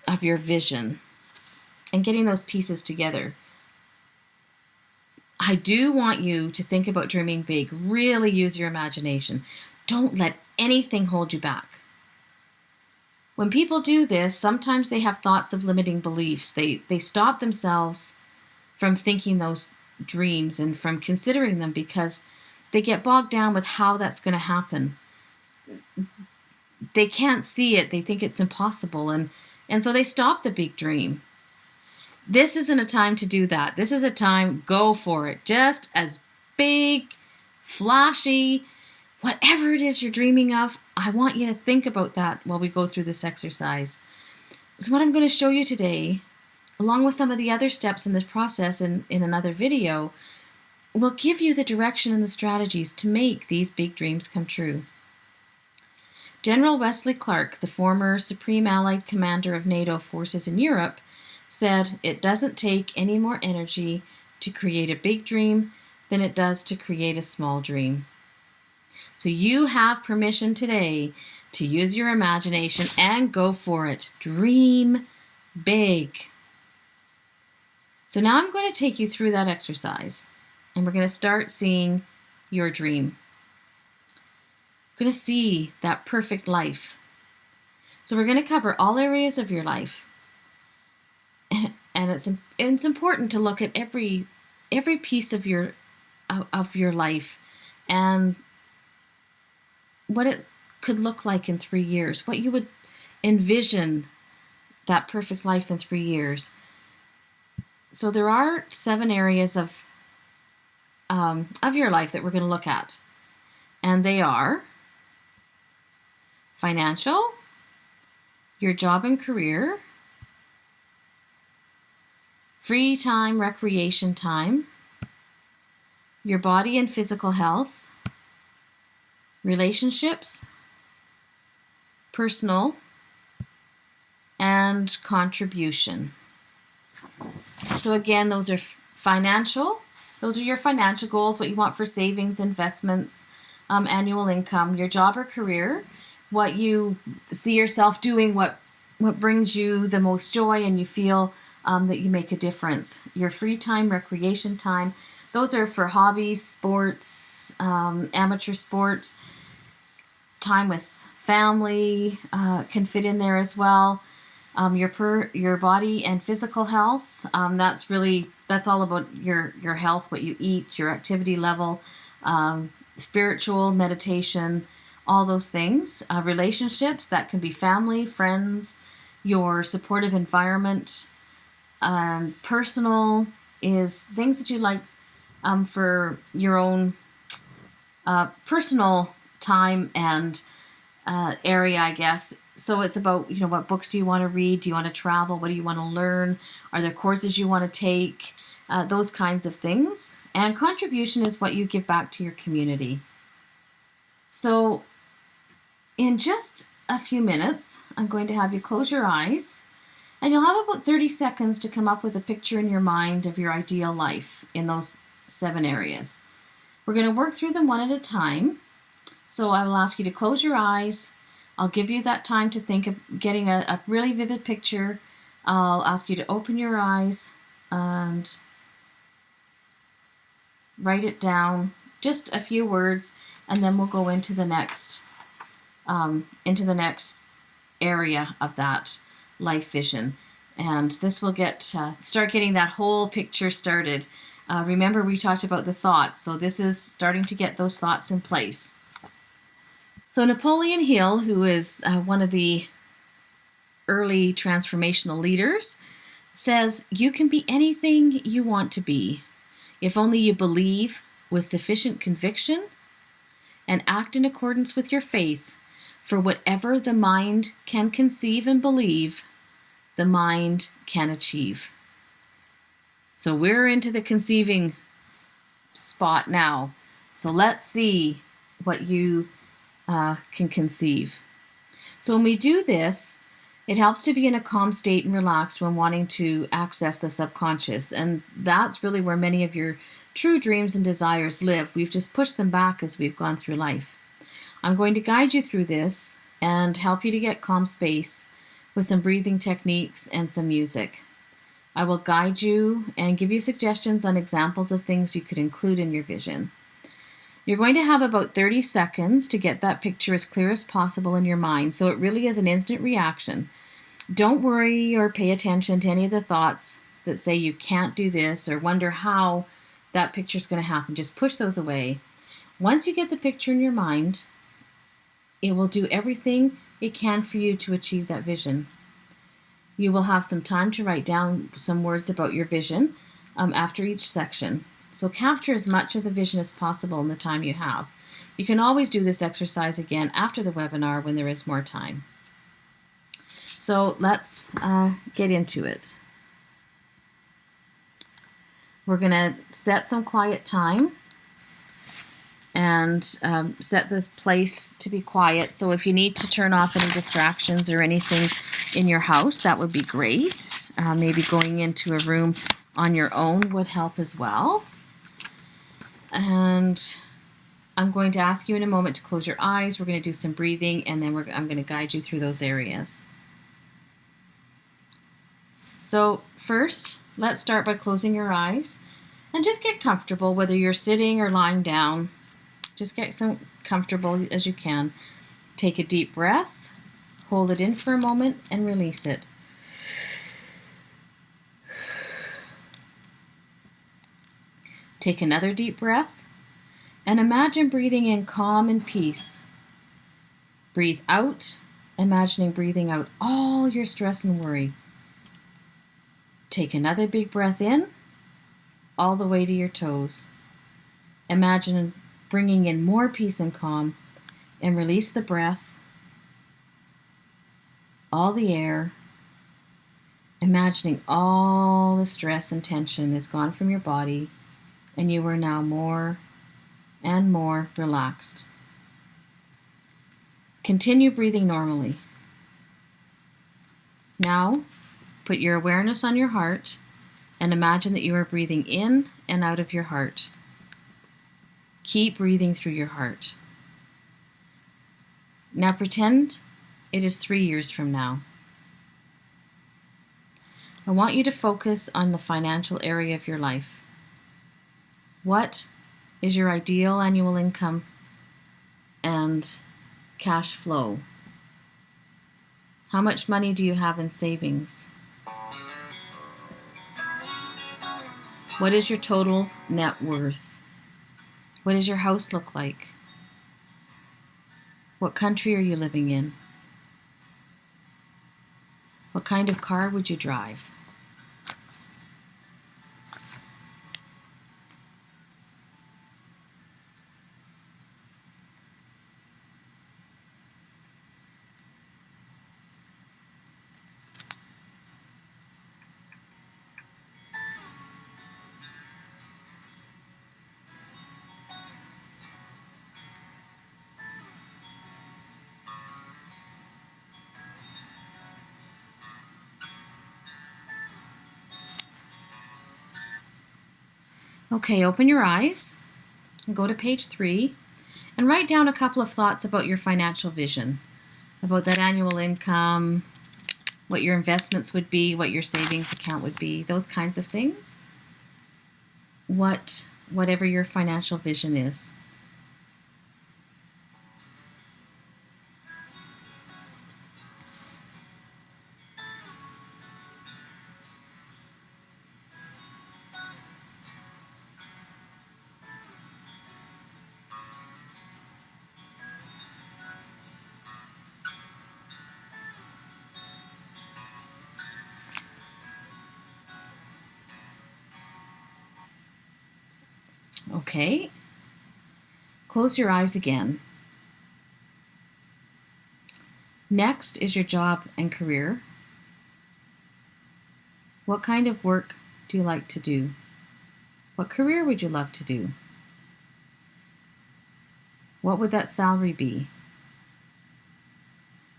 of your vision and getting those pieces together. I do want you to think about dreaming big. Really use your imagination. Don't let anything hold you back. When people do this, sometimes they have thoughts of limiting beliefs. They stop themselves from thinking those dreams and from considering them because they get bogged down with how that's going to happen. They can't see it. They think it's impossible. And so they stop the big dream. This isn't a time to do that. This is a time, go for it. Just as big, flashy, whatever it is you're dreaming of, I want you to think about that while we go through this exercise. So what I'm going to show you today, along with some of the other steps in this process in another video, will give you the direction and the strategies to make these big dreams come true. General Wesley Clark, the former Supreme Allied Commander of NATO forces in Europe, said it doesn't take any more energy to create a big dream than it does to create a small dream. So you have permission today to use your imagination and go for it. Dream big. So now I'm going to take you through that exercise, and we're going to start seeing your dream. We're going to see that perfect life. So we're going to cover all areas of your life. And it's important to look at every piece of your life and what it could look like in 3 years, what you would envision that perfect life in 3 years. So there are 7 areas of your life that we're going to look at, and they are financial, your job and career, free time, recreation time, your body and physical health, relationships, personal, and contribution. So again, those are financial. Those are your financial goals, what you want for savings, investments, annual income, your job or career, what you see yourself doing, what brings you the most joy and you feel that you make a difference. Your free time, recreation time, those are for hobbies, sports, amateur sports. Time with family can fit in there as well. Your body and physical health, that's all about your health, what you eat, your activity level, spiritual, meditation, all those things. Relationships, that can be family, friends, your supportive environment. Personal is things that you like for your own personal time and area, I guess. So it's about, what books do you want to read? Do you want to travel? What do you want to learn? Are there courses you want to take? Those kinds of things. And contribution is what you give back to your community. So in just a few minutes, I'm going to have you close your eyes, and you'll have about 30 seconds to come up with a picture in your mind of your ideal life in those 7 areas. We're going to work through them one at a time. So I will ask you to close your eyes. I'll give you that time to think of getting a really vivid picture. I'll ask you to open your eyes and write it down, just a few words, and then we'll go into the next area of that life vision. And this will start getting that whole picture started. Remember, we talked about the thoughts, so this is starting to get those thoughts in place. So Napoleon Hill, who is one of the early transformational leaders, says, "You can be anything you want to be, if only you believe with sufficient conviction and act in accordance with your faith, for whatever the mind can conceive and believe, the mind can achieve." So we're into the conceiving spot now. So let's see what you can conceive. So when we do this, it helps to be in a calm state and relaxed when wanting to access the subconscious. And that's really where many of your true dreams and desires live. We've just pushed them back as we've gone through life. I'm going to guide you through this and help you to get calm space with some breathing techniques and some music. I will guide you and give you suggestions on examples of things you could include in your vision. You're going to have about 30 seconds to get that picture as clear as possible in your mind, so it really is an instant reaction. Don't worry or pay attention to any of the thoughts that say you can't do this or wonder how that picture is going to happen. Just push those away. Once you get the picture in your mind, it will do everything it can for you to achieve that vision. You will have some time to write down some words about your vision after each section. So capture as much of the vision as possible in the time you have. You can always do this exercise again after the webinar when there is more time. So let's get into it. We're going to set some quiet time and set this place to be quiet. So if you need to turn off any distractions or anything in your house, that would be great. Maybe going into a room on your own would help as well. And I'm going to ask you in a moment to close your eyes. We're going to do some breathing, and then I'm going to guide you through those areas. So first, let's start by closing your eyes and just get comfortable, whether you're sitting or lying down. Just get so comfortable as you can. Take a deep breath, hold it in for a moment, and release it. Take another deep breath and imagine breathing in calm and peace. Breathe out, imagining breathing out all your stress and worry. Take another big breath in, all the way to your toes. Imagine bringing in more peace and calm, and release the breath, all the air, imagining all the stress and tension is gone from your body, and you are now more and more relaxed. Continue breathing normally. Now, put your awareness on your heart and imagine that you are breathing in and out of your heart. Keep breathing through your heart. Now pretend it is 3 years from now. I want you to focus on the financial area of your life. What is your ideal annual income and cash flow? How much money do you have in savings? What is your total net worth? What does your house look like? What country are you living in? What kind of car would you drive? Okay, open your eyes and go to page 3 and write down a couple of thoughts about your financial vision, about that annual income, what your investments would be, what your savings account would be, those kinds of things. Whatever your financial vision is. Okay, close your eyes again. Next is your job and career. What kind of work do you like to do? What career would you love to do? What would that salary be?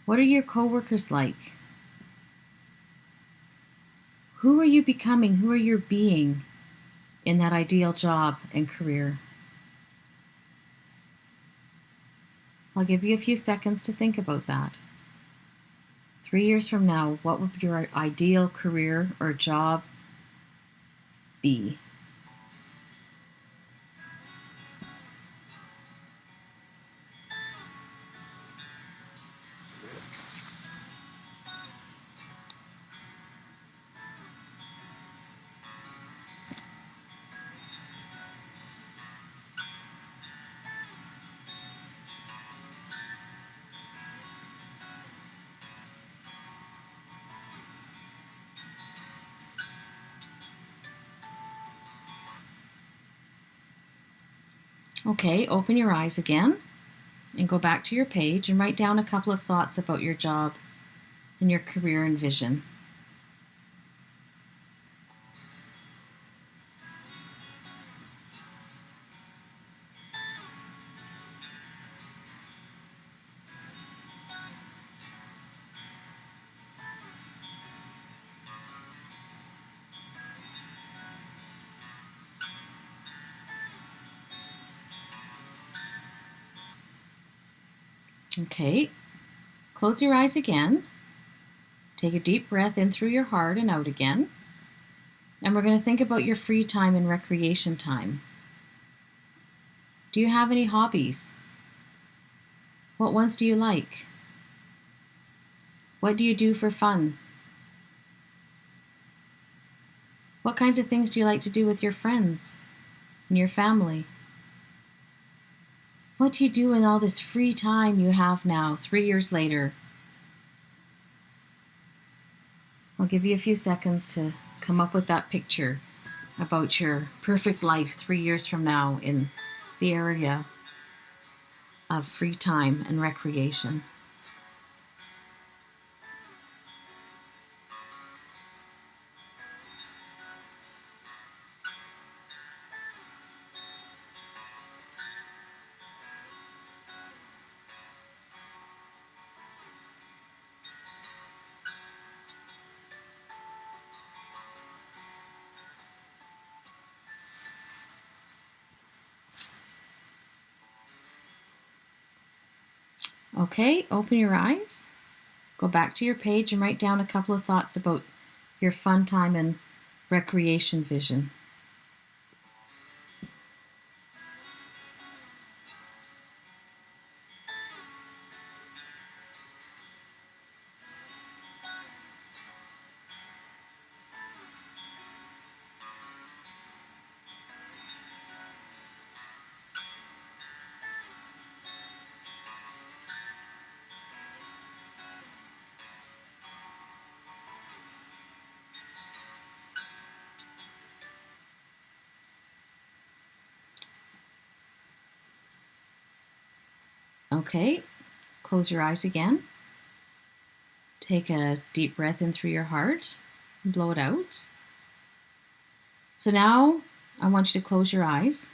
What are your coworkers like? Who are you becoming? Who are you being in that ideal job and career? I'll give you a few seconds to think about that. 3 years from now, what would your ideal career or job be? Okay, open your eyes again and go back to your page and write down a couple of thoughts about your job and your career and vision. Okay, close your eyes again. Take a deep breath in through your heart and out again. And we're going to think about your free time and recreation time. Do you have any hobbies? What ones do you like? What do you do for fun? What kinds of things do you like to do with your friends and your family? What do you do in all this free time you have now, 3 years later? I'll give you a few seconds to come up with that picture about your perfect life 3 years from now in the area of free time and recreation. Okay, open your eyes, go back to your page and write down a couple of thoughts about your fun time and recreation vision. Okay, close your eyes again. Take a deep breath in through your heart and blow it out. So now I want you to close your eyes.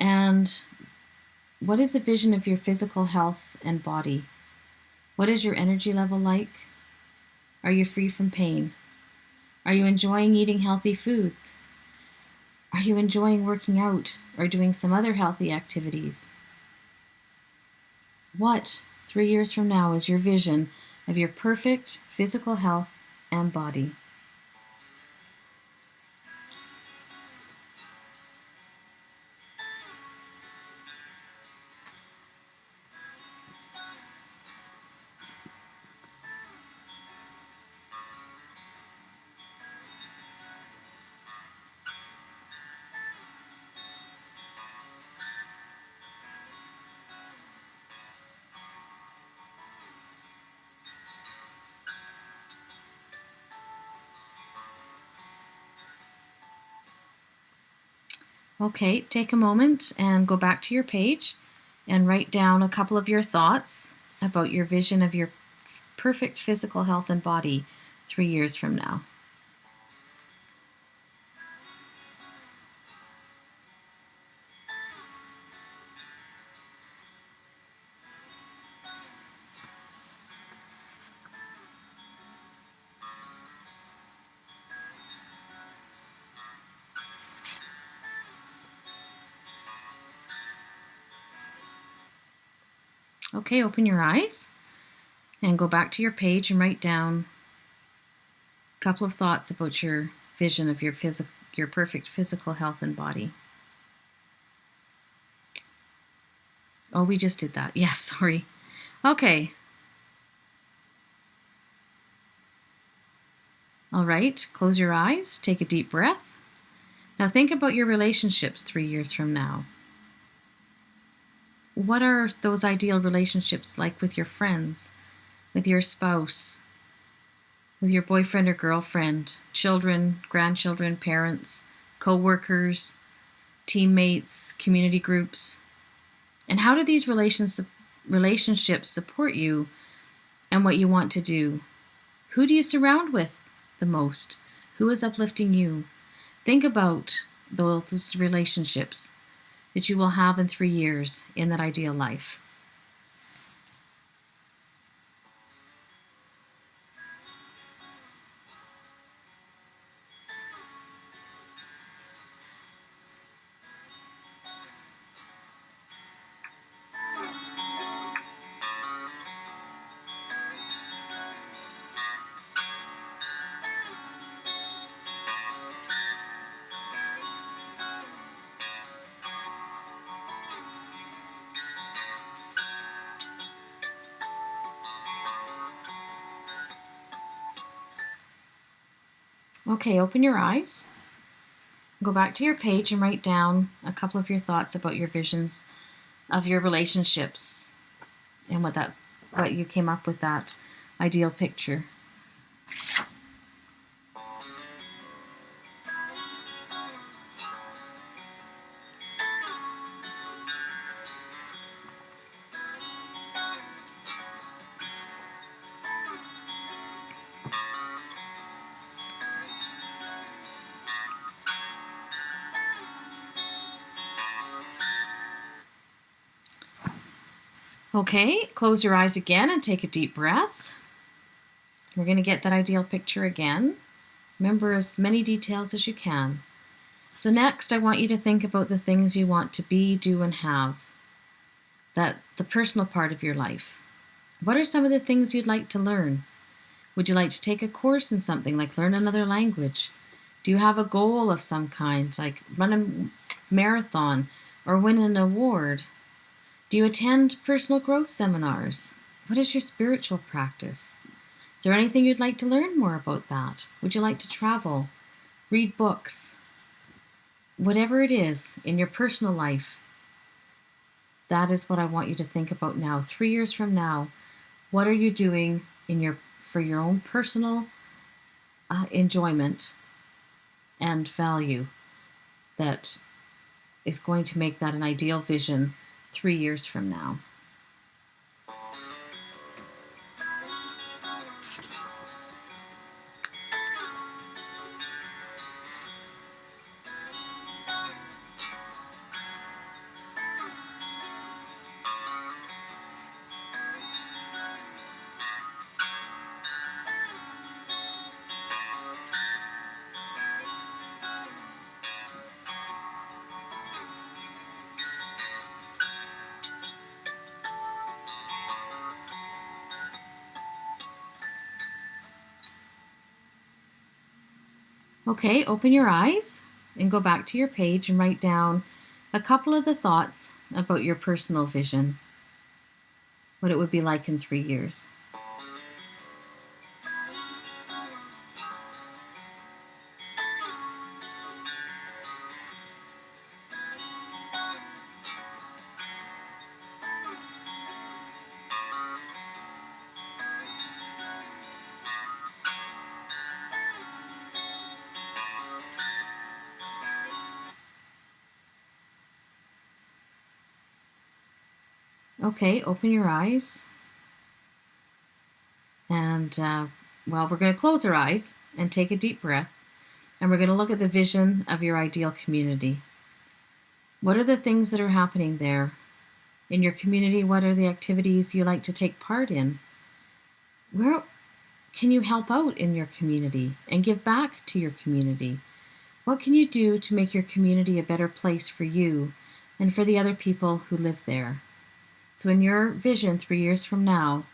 And what is the vision of your physical health and body? What is your energy level like? Are you free from pain? Are you enjoying eating healthy foods? Are you enjoying working out or doing some other healthy activities? What, 3 years from now, is your vision of your perfect physical health and body? Okay, take a moment and go back to your page and write down a couple of your thoughts about your vision of your perfect physical health and body 3 years from now. Okay, open your eyes and go back to your page and write down a couple of thoughts about your vision of your perfect physical health and body. Oh, we just did that. Yes, sorry. Okay. All right, close your eyes, take a deep breath. Now think about your relationships 3 years from now. What are those ideal relationships like with your friends, with your spouse, with your boyfriend or girlfriend, children, grandchildren, parents, co-workers, teammates, community groups? And how do these relationships support you and what you want to do? Who do you surround with the most? Who is uplifting you? Think about those relationships that you will have in 3 years in that ideal life. Okay, open your eyes. Go back to your page and write down a couple of your thoughts about your visions of your relationships and what you came up with that ideal picture. Okay, close your eyes again and take a deep breath. We're going to get that ideal picture again. Remember as many details as you can. So next, I want you to think about the things you want to be, do, and have. The personal part of your life. What are some of the things you'd like to learn? Would you like to take a course in something, like learn another language? Do you have a goal of some kind, like run a marathon or win an award? Do you attend personal growth seminars? What is your spiritual practice? Is there anything you'd like to learn more about that? Would you like to travel, read books? Whatever it is in your personal life, that is what I want you to think about now. 3 years from now, what are you doing for your own personal enjoyment and value that is going to make that an ideal vision 3 years from now? Okay, open your eyes and go back to your page and write down a couple of the thoughts about your personal vision, what it would be like in 3 years. Okay, open your eyes. And, well, we're going to close our eyes and take a deep breath. And we're going to look at the vision of your ideal community. What are the things that are happening there? In your community, what are the activities you like to take part in? Where can you help out in your community and give back to your community? What can you do to make your community a better place for you and for the other people who live there? So in your vision 3 years from now,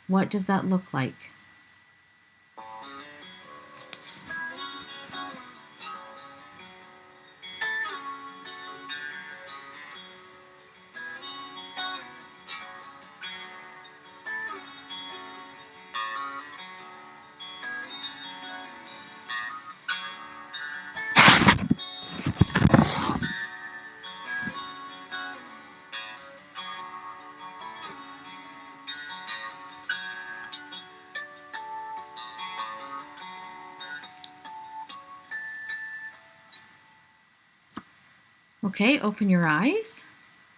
what does that look like? Okay, open your eyes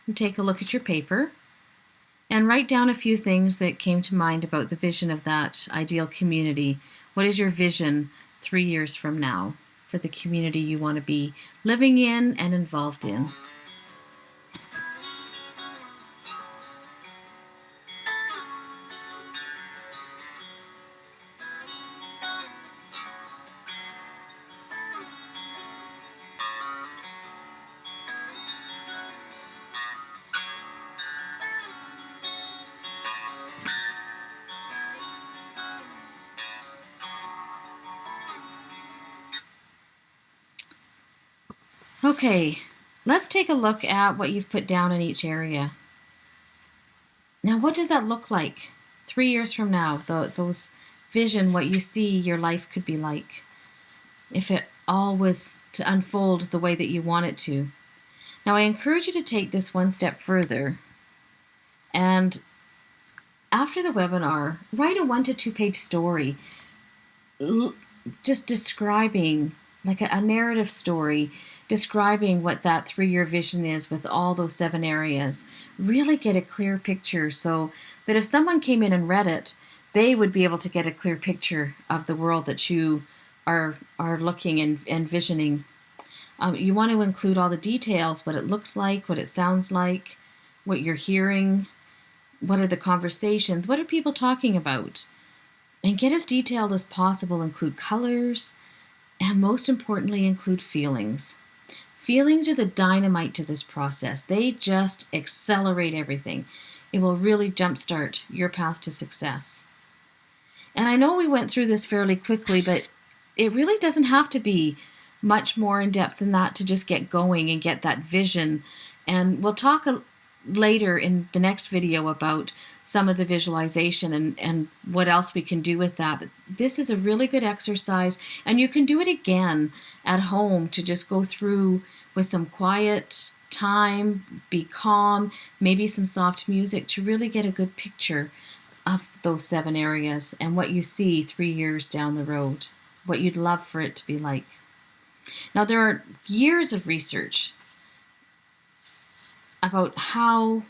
and take a look at your paper and write down a few things that came to mind about the vision of that ideal community. What is your vision 3 years from now for the community you want to be living in and involved in? Okay, let's take a look at what you've put down in each area. Now, what does that look like 3 years from now? Those vision, what you see your life could be like if it all was to unfold the way that you want it to. Now, I encourage you to take this one step further, and after the webinar, write a 1 to 2 page story just describing, like a narrative story, describing what that 3-year vision is with all those 7 areas. Really get a clear picture so that if someone came in and read it, they would be able to get a clear picture of the world that you are looking and visioning. You want to include all the details, what it looks like, what it sounds like, what you're hearing, what are the conversations, what are people talking about? And get as detailed as possible. Include colors, and most importantly, include feelings. Feelings are the dynamite to this process. They just accelerate everything. It will really jumpstart your path to success. And I know we went through this fairly quickly, but it really doesn't have to be much more in depth than that to just get going and get that vision. And we'll talk later in the next video about some of the visualization and what else we can do with that. But this is a really good exercise, and you can do it again at home to just go through with some quiet time, be calm, maybe some soft music to really get a good picture of those 7 areas and what you see 3 years down the road, what you'd love for it to be like. Now, there are years of research about how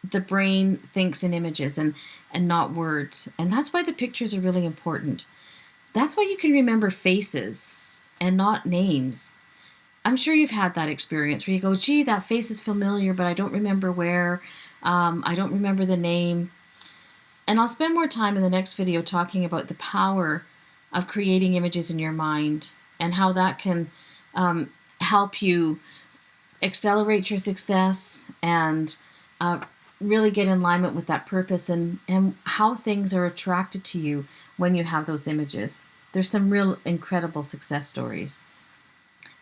the brain thinks in images and not words. And that's why the pictures are really important. That's why you can remember faces and not names. I'm sure you've had that experience where you go, gee, that face is familiar, but I don't remember where. I don't remember the name. And I'll spend more time in the next video talking about the power of creating images in your mind and how that can help you accelerate your success and really get in alignment with that purpose and how things are attracted to you when you have those images. There's some real incredible success stories.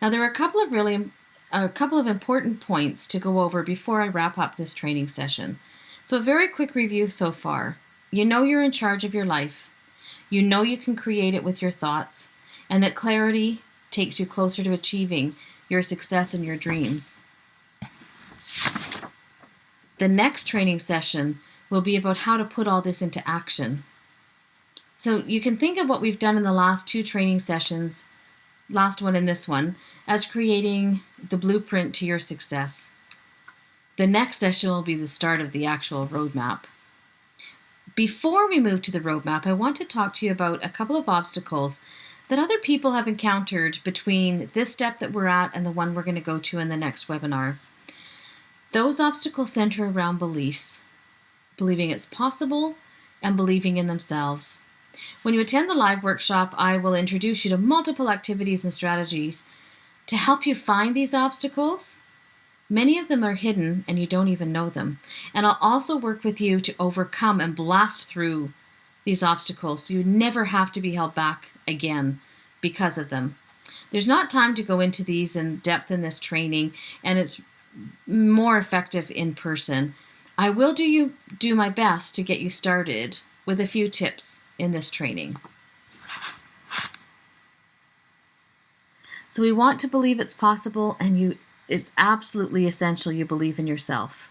Now, there are a couple of important points to go over before I wrap up this training session. So a very quick review so far. You know you're in charge of your life. You know you can create it with your thoughts, and that clarity takes you closer to achieving your success and your dreams. The next training session will be about how to put all this into action. So you can think of what we've done in the last 2 training sessions, last one and this one, as creating the blueprint to your success. The next session will be the start of the actual roadmap. Before we move to the roadmap, I want to talk to you about a couple of obstacles that other people have encountered between this step that we're at and the one we're going to go to in the next webinar. Those obstacles center around beliefs, believing it's possible and believing in themselves. When you attend the live workshop, I will introduce you to multiple activities and strategies to help you find these obstacles. Many of them are hidden and you don't even know them. And I'll also work with you to overcome and blast through these obstacles so you never have to be held back again because of them. There's not time to go into these in depth in this training, and it's more effective in person. I will do my best to get you started with a few tips in this training. So we want to believe it's possible, and it's absolutely essential you believe in yourself.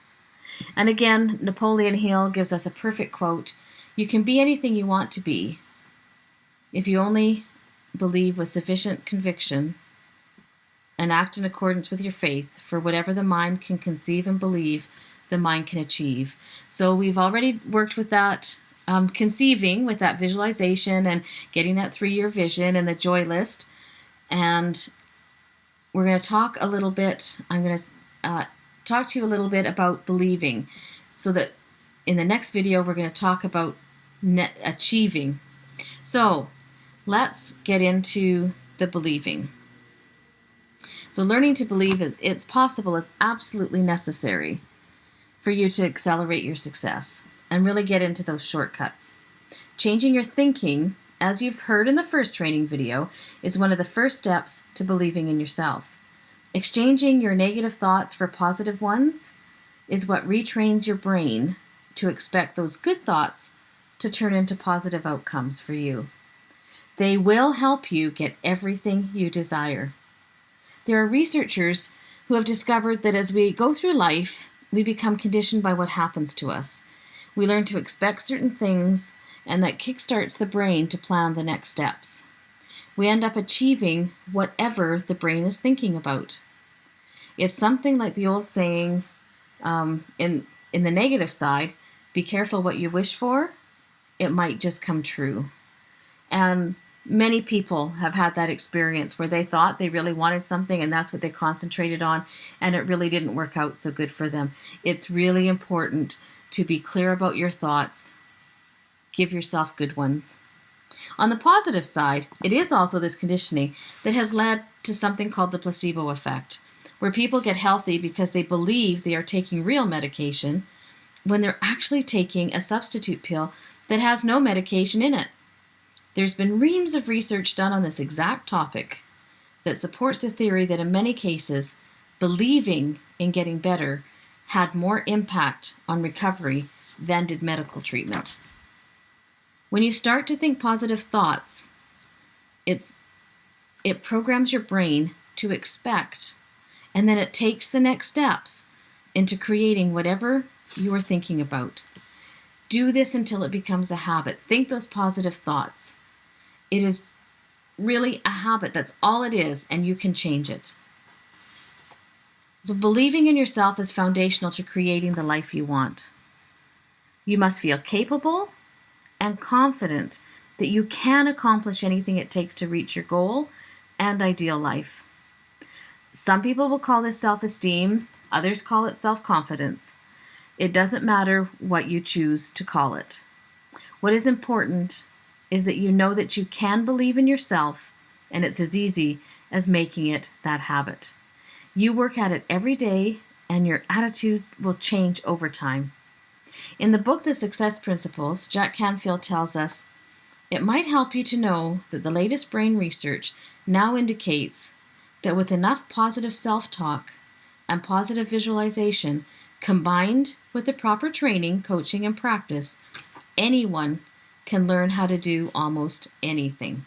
And again, Napoleon Hill gives us a perfect quote: "You can be anything you want to be if you only believe with sufficient conviction and act in accordance with your faith, for whatever the mind can conceive and believe, the mind can achieve." So we've already worked with that conceiving, with that visualization and getting that 3-year vision and the joy list. And we're going to talk a little bit, I'm going to talk to you a little bit about believing, so that in the next video we're going to talk about achieving. So let's get into the believing. So learning to believe it's possible is absolutely necessary for you to accelerate your success and really get into those shortcuts. Changing your thinking, as you've heard in the first training video, is one of the first steps to believing in yourself. Exchanging your negative thoughts for positive ones is what retrains your brain to expect those good thoughts to turn into positive outcomes for you. They will help you get everything you desire. There are researchers who have discovered that as we go through life, we become conditioned by what happens to us. We learn to expect certain things, and that kickstarts the brain to plan the next steps. We end up achieving whatever the brain is thinking about. It's something like the old saying, in the negative side, be careful what you wish for, it might just come true. And many people have had that experience where they thought they really wanted something and that's what they concentrated on, and it really didn't work out so good for them. It's really important to be clear about your thoughts. Give yourself good ones. On the positive side, it is also this conditioning that has led to something called the placebo effect, where people get healthy because they believe they are taking real medication when they're actually taking a substitute pill that has no medication in it. There's been reams of research done on this exact topic that supports the theory that in many cases, believing in getting better had more impact on recovery than did medical treatment. When you start to think positive thoughts, it programs your brain to expect, and then it takes the next steps into creating whatever you are thinking about. Do this until it becomes a habit. Think those positive thoughts. It is really a habit. That's all it is, and you can change it. So believing in yourself is foundational to creating the life you want. You must feel capable and confident that you can accomplish anything it takes to reach your goal and ideal life. Some people will call this self-esteem, others call it self-confidence. It doesn't matter what you choose to call it. What is important is that you know that you can believe in yourself, and it's as easy as making it that habit. You work at it every day, and your attitude will change over time. In the book, The Success Principles, Jack Canfield tells us, It might help you to know that the latest brain research now indicates that with enough positive self-talk and positive visualization combined with the proper training, coaching, and practice, anyone can learn how to do almost anything.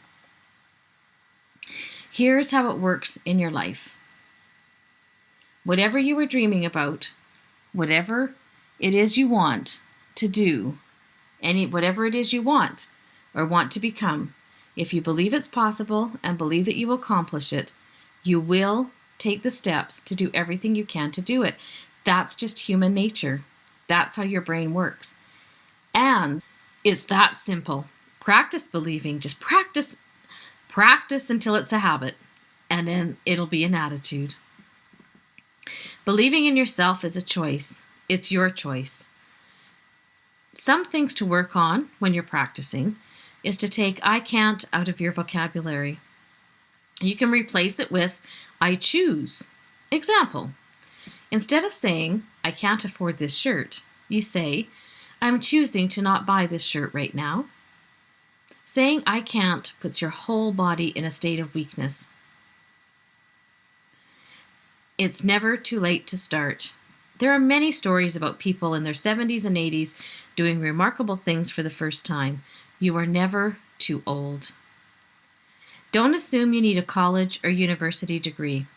Here's how it works in your life. Whatever you were dreaming about, whatever it is you want to do, whatever it is you want or want to become, if you believe it's possible and believe that you will accomplish it, you will take the steps to do everything you can to do it. That's just human nature. That's how your brain works. And it's that simple. Practice believing. Just practice until it's a habit, and then it'll be an attitude. Believing in yourself is a choice. It's your choice. Some things to work on when you're practicing is to take I can't out of your vocabulary. You can replace it with I choose. Example, instead of saying I can't afford this shirt, you say I'm choosing to not buy this shirt right now. Saying I can't puts your whole body in a state of weakness. It's never too late to start. There are many stories about people in their 70s and 80s doing remarkable things for the first time. You are never too old. Don't assume you need a college or university degree.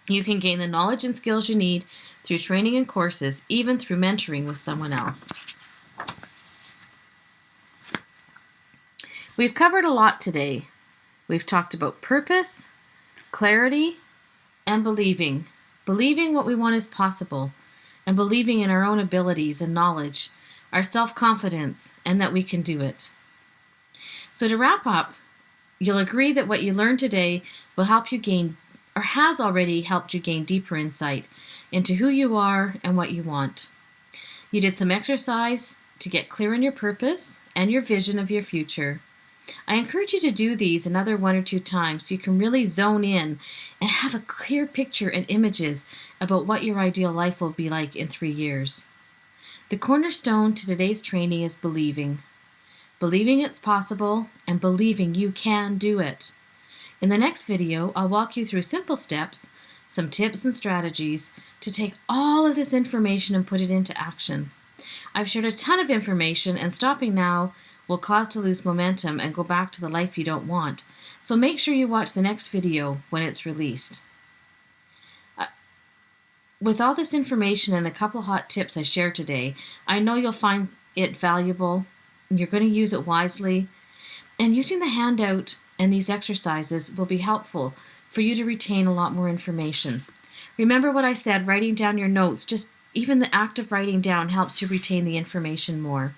You can gain the knowledge and skills you need through training and courses, even through mentoring with someone else. We've covered a lot today. We've talked about purpose, clarity, and believing. Believing what we want is possible, and believing in our own abilities and knowledge, our self-confidence, and that we can do it. So to wrap up, you'll agree that what you learned today will help you gain, or has already helped you gain deeper insight into who you are and what you want. You did some exercise to get clear on your purpose and your vision of your future. I encourage you to do these another 1 or 2 times so you can really zone in and have a clear picture and images about what your ideal life will be like in 3 years. The cornerstone to today's training is believing. Believing it's possible and believing you can do it. In the next video, I'll walk you through simple steps, some tips and strategies to take all of this information and put it into action. I've shared a ton of information, and stopping now will cause to lose momentum and go back to the life you don't want. So make sure you watch the next video when it's released. With all this information and a couple of hot tips I shared today, I know you'll find it valuable. You're going to use it wisely. And using the handout and these exercises will be helpful for you to retain a lot more information. Remember what I said, writing down your notes, just even the act of writing down helps you retain the information more.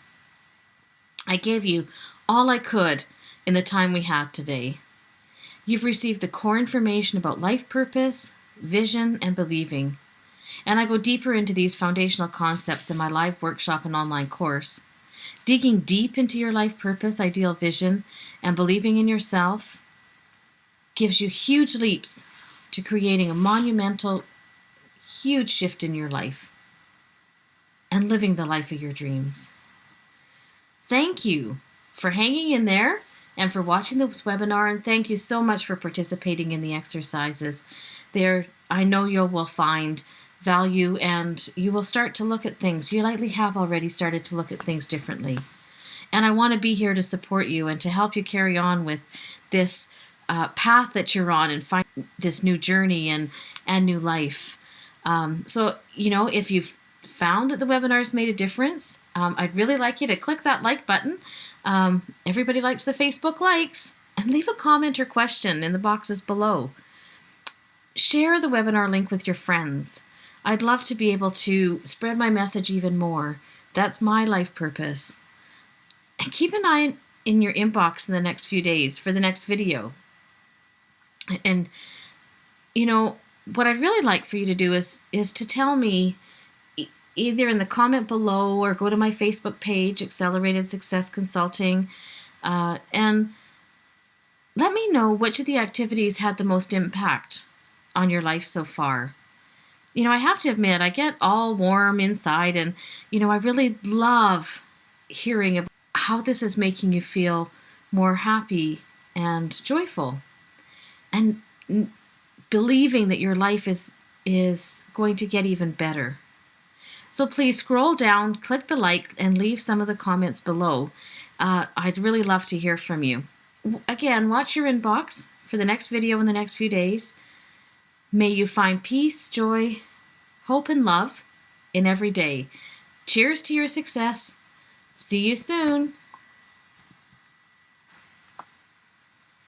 I gave you all I could in the time we had today. You've received the core information about life purpose, vision, and believing. And I go deeper into these foundational concepts in my live workshop and online course. Digging deep into your life purpose, ideal vision, and believing in yourself gives you huge leaps to creating a monumental, huge shift in your life and living the life of your dreams. Thank you for hanging in there and for watching this webinar, and thank you so much for participating in the exercises. I know you will find value and you will start to look at things. You likely have already started to look at things differently. And I want to be here to support you and to help you carry on with this path that you're on and find this new journey and new life. So, if you've found that the webinar's made a difference, I'd really like you to click that like button. Everybody likes the Facebook likes, and leave a comment or question in the boxes below. Share the webinar link with your friends. I'd love to be able to spread my message even more. That's my life purpose. And keep an eye in your inbox in the next few days for the next video. And, what I'd really like for you to do is to tell me either in the comment below or go to my Facebook page, Accelerated Success Consulting, and let me know which of the activities had the most impact on your life so far. I have to admit, I get all warm inside, and, I really love hearing about how this is making you feel more happy and joyful, and believing that your life is going to get even better. So please scroll down, click the like, and leave some of the comments below. I'd really love to hear from you. Again, watch your inbox for the next video in the next few days. May you find peace, joy, hope, and love in every day. Cheers to your success. See you soon.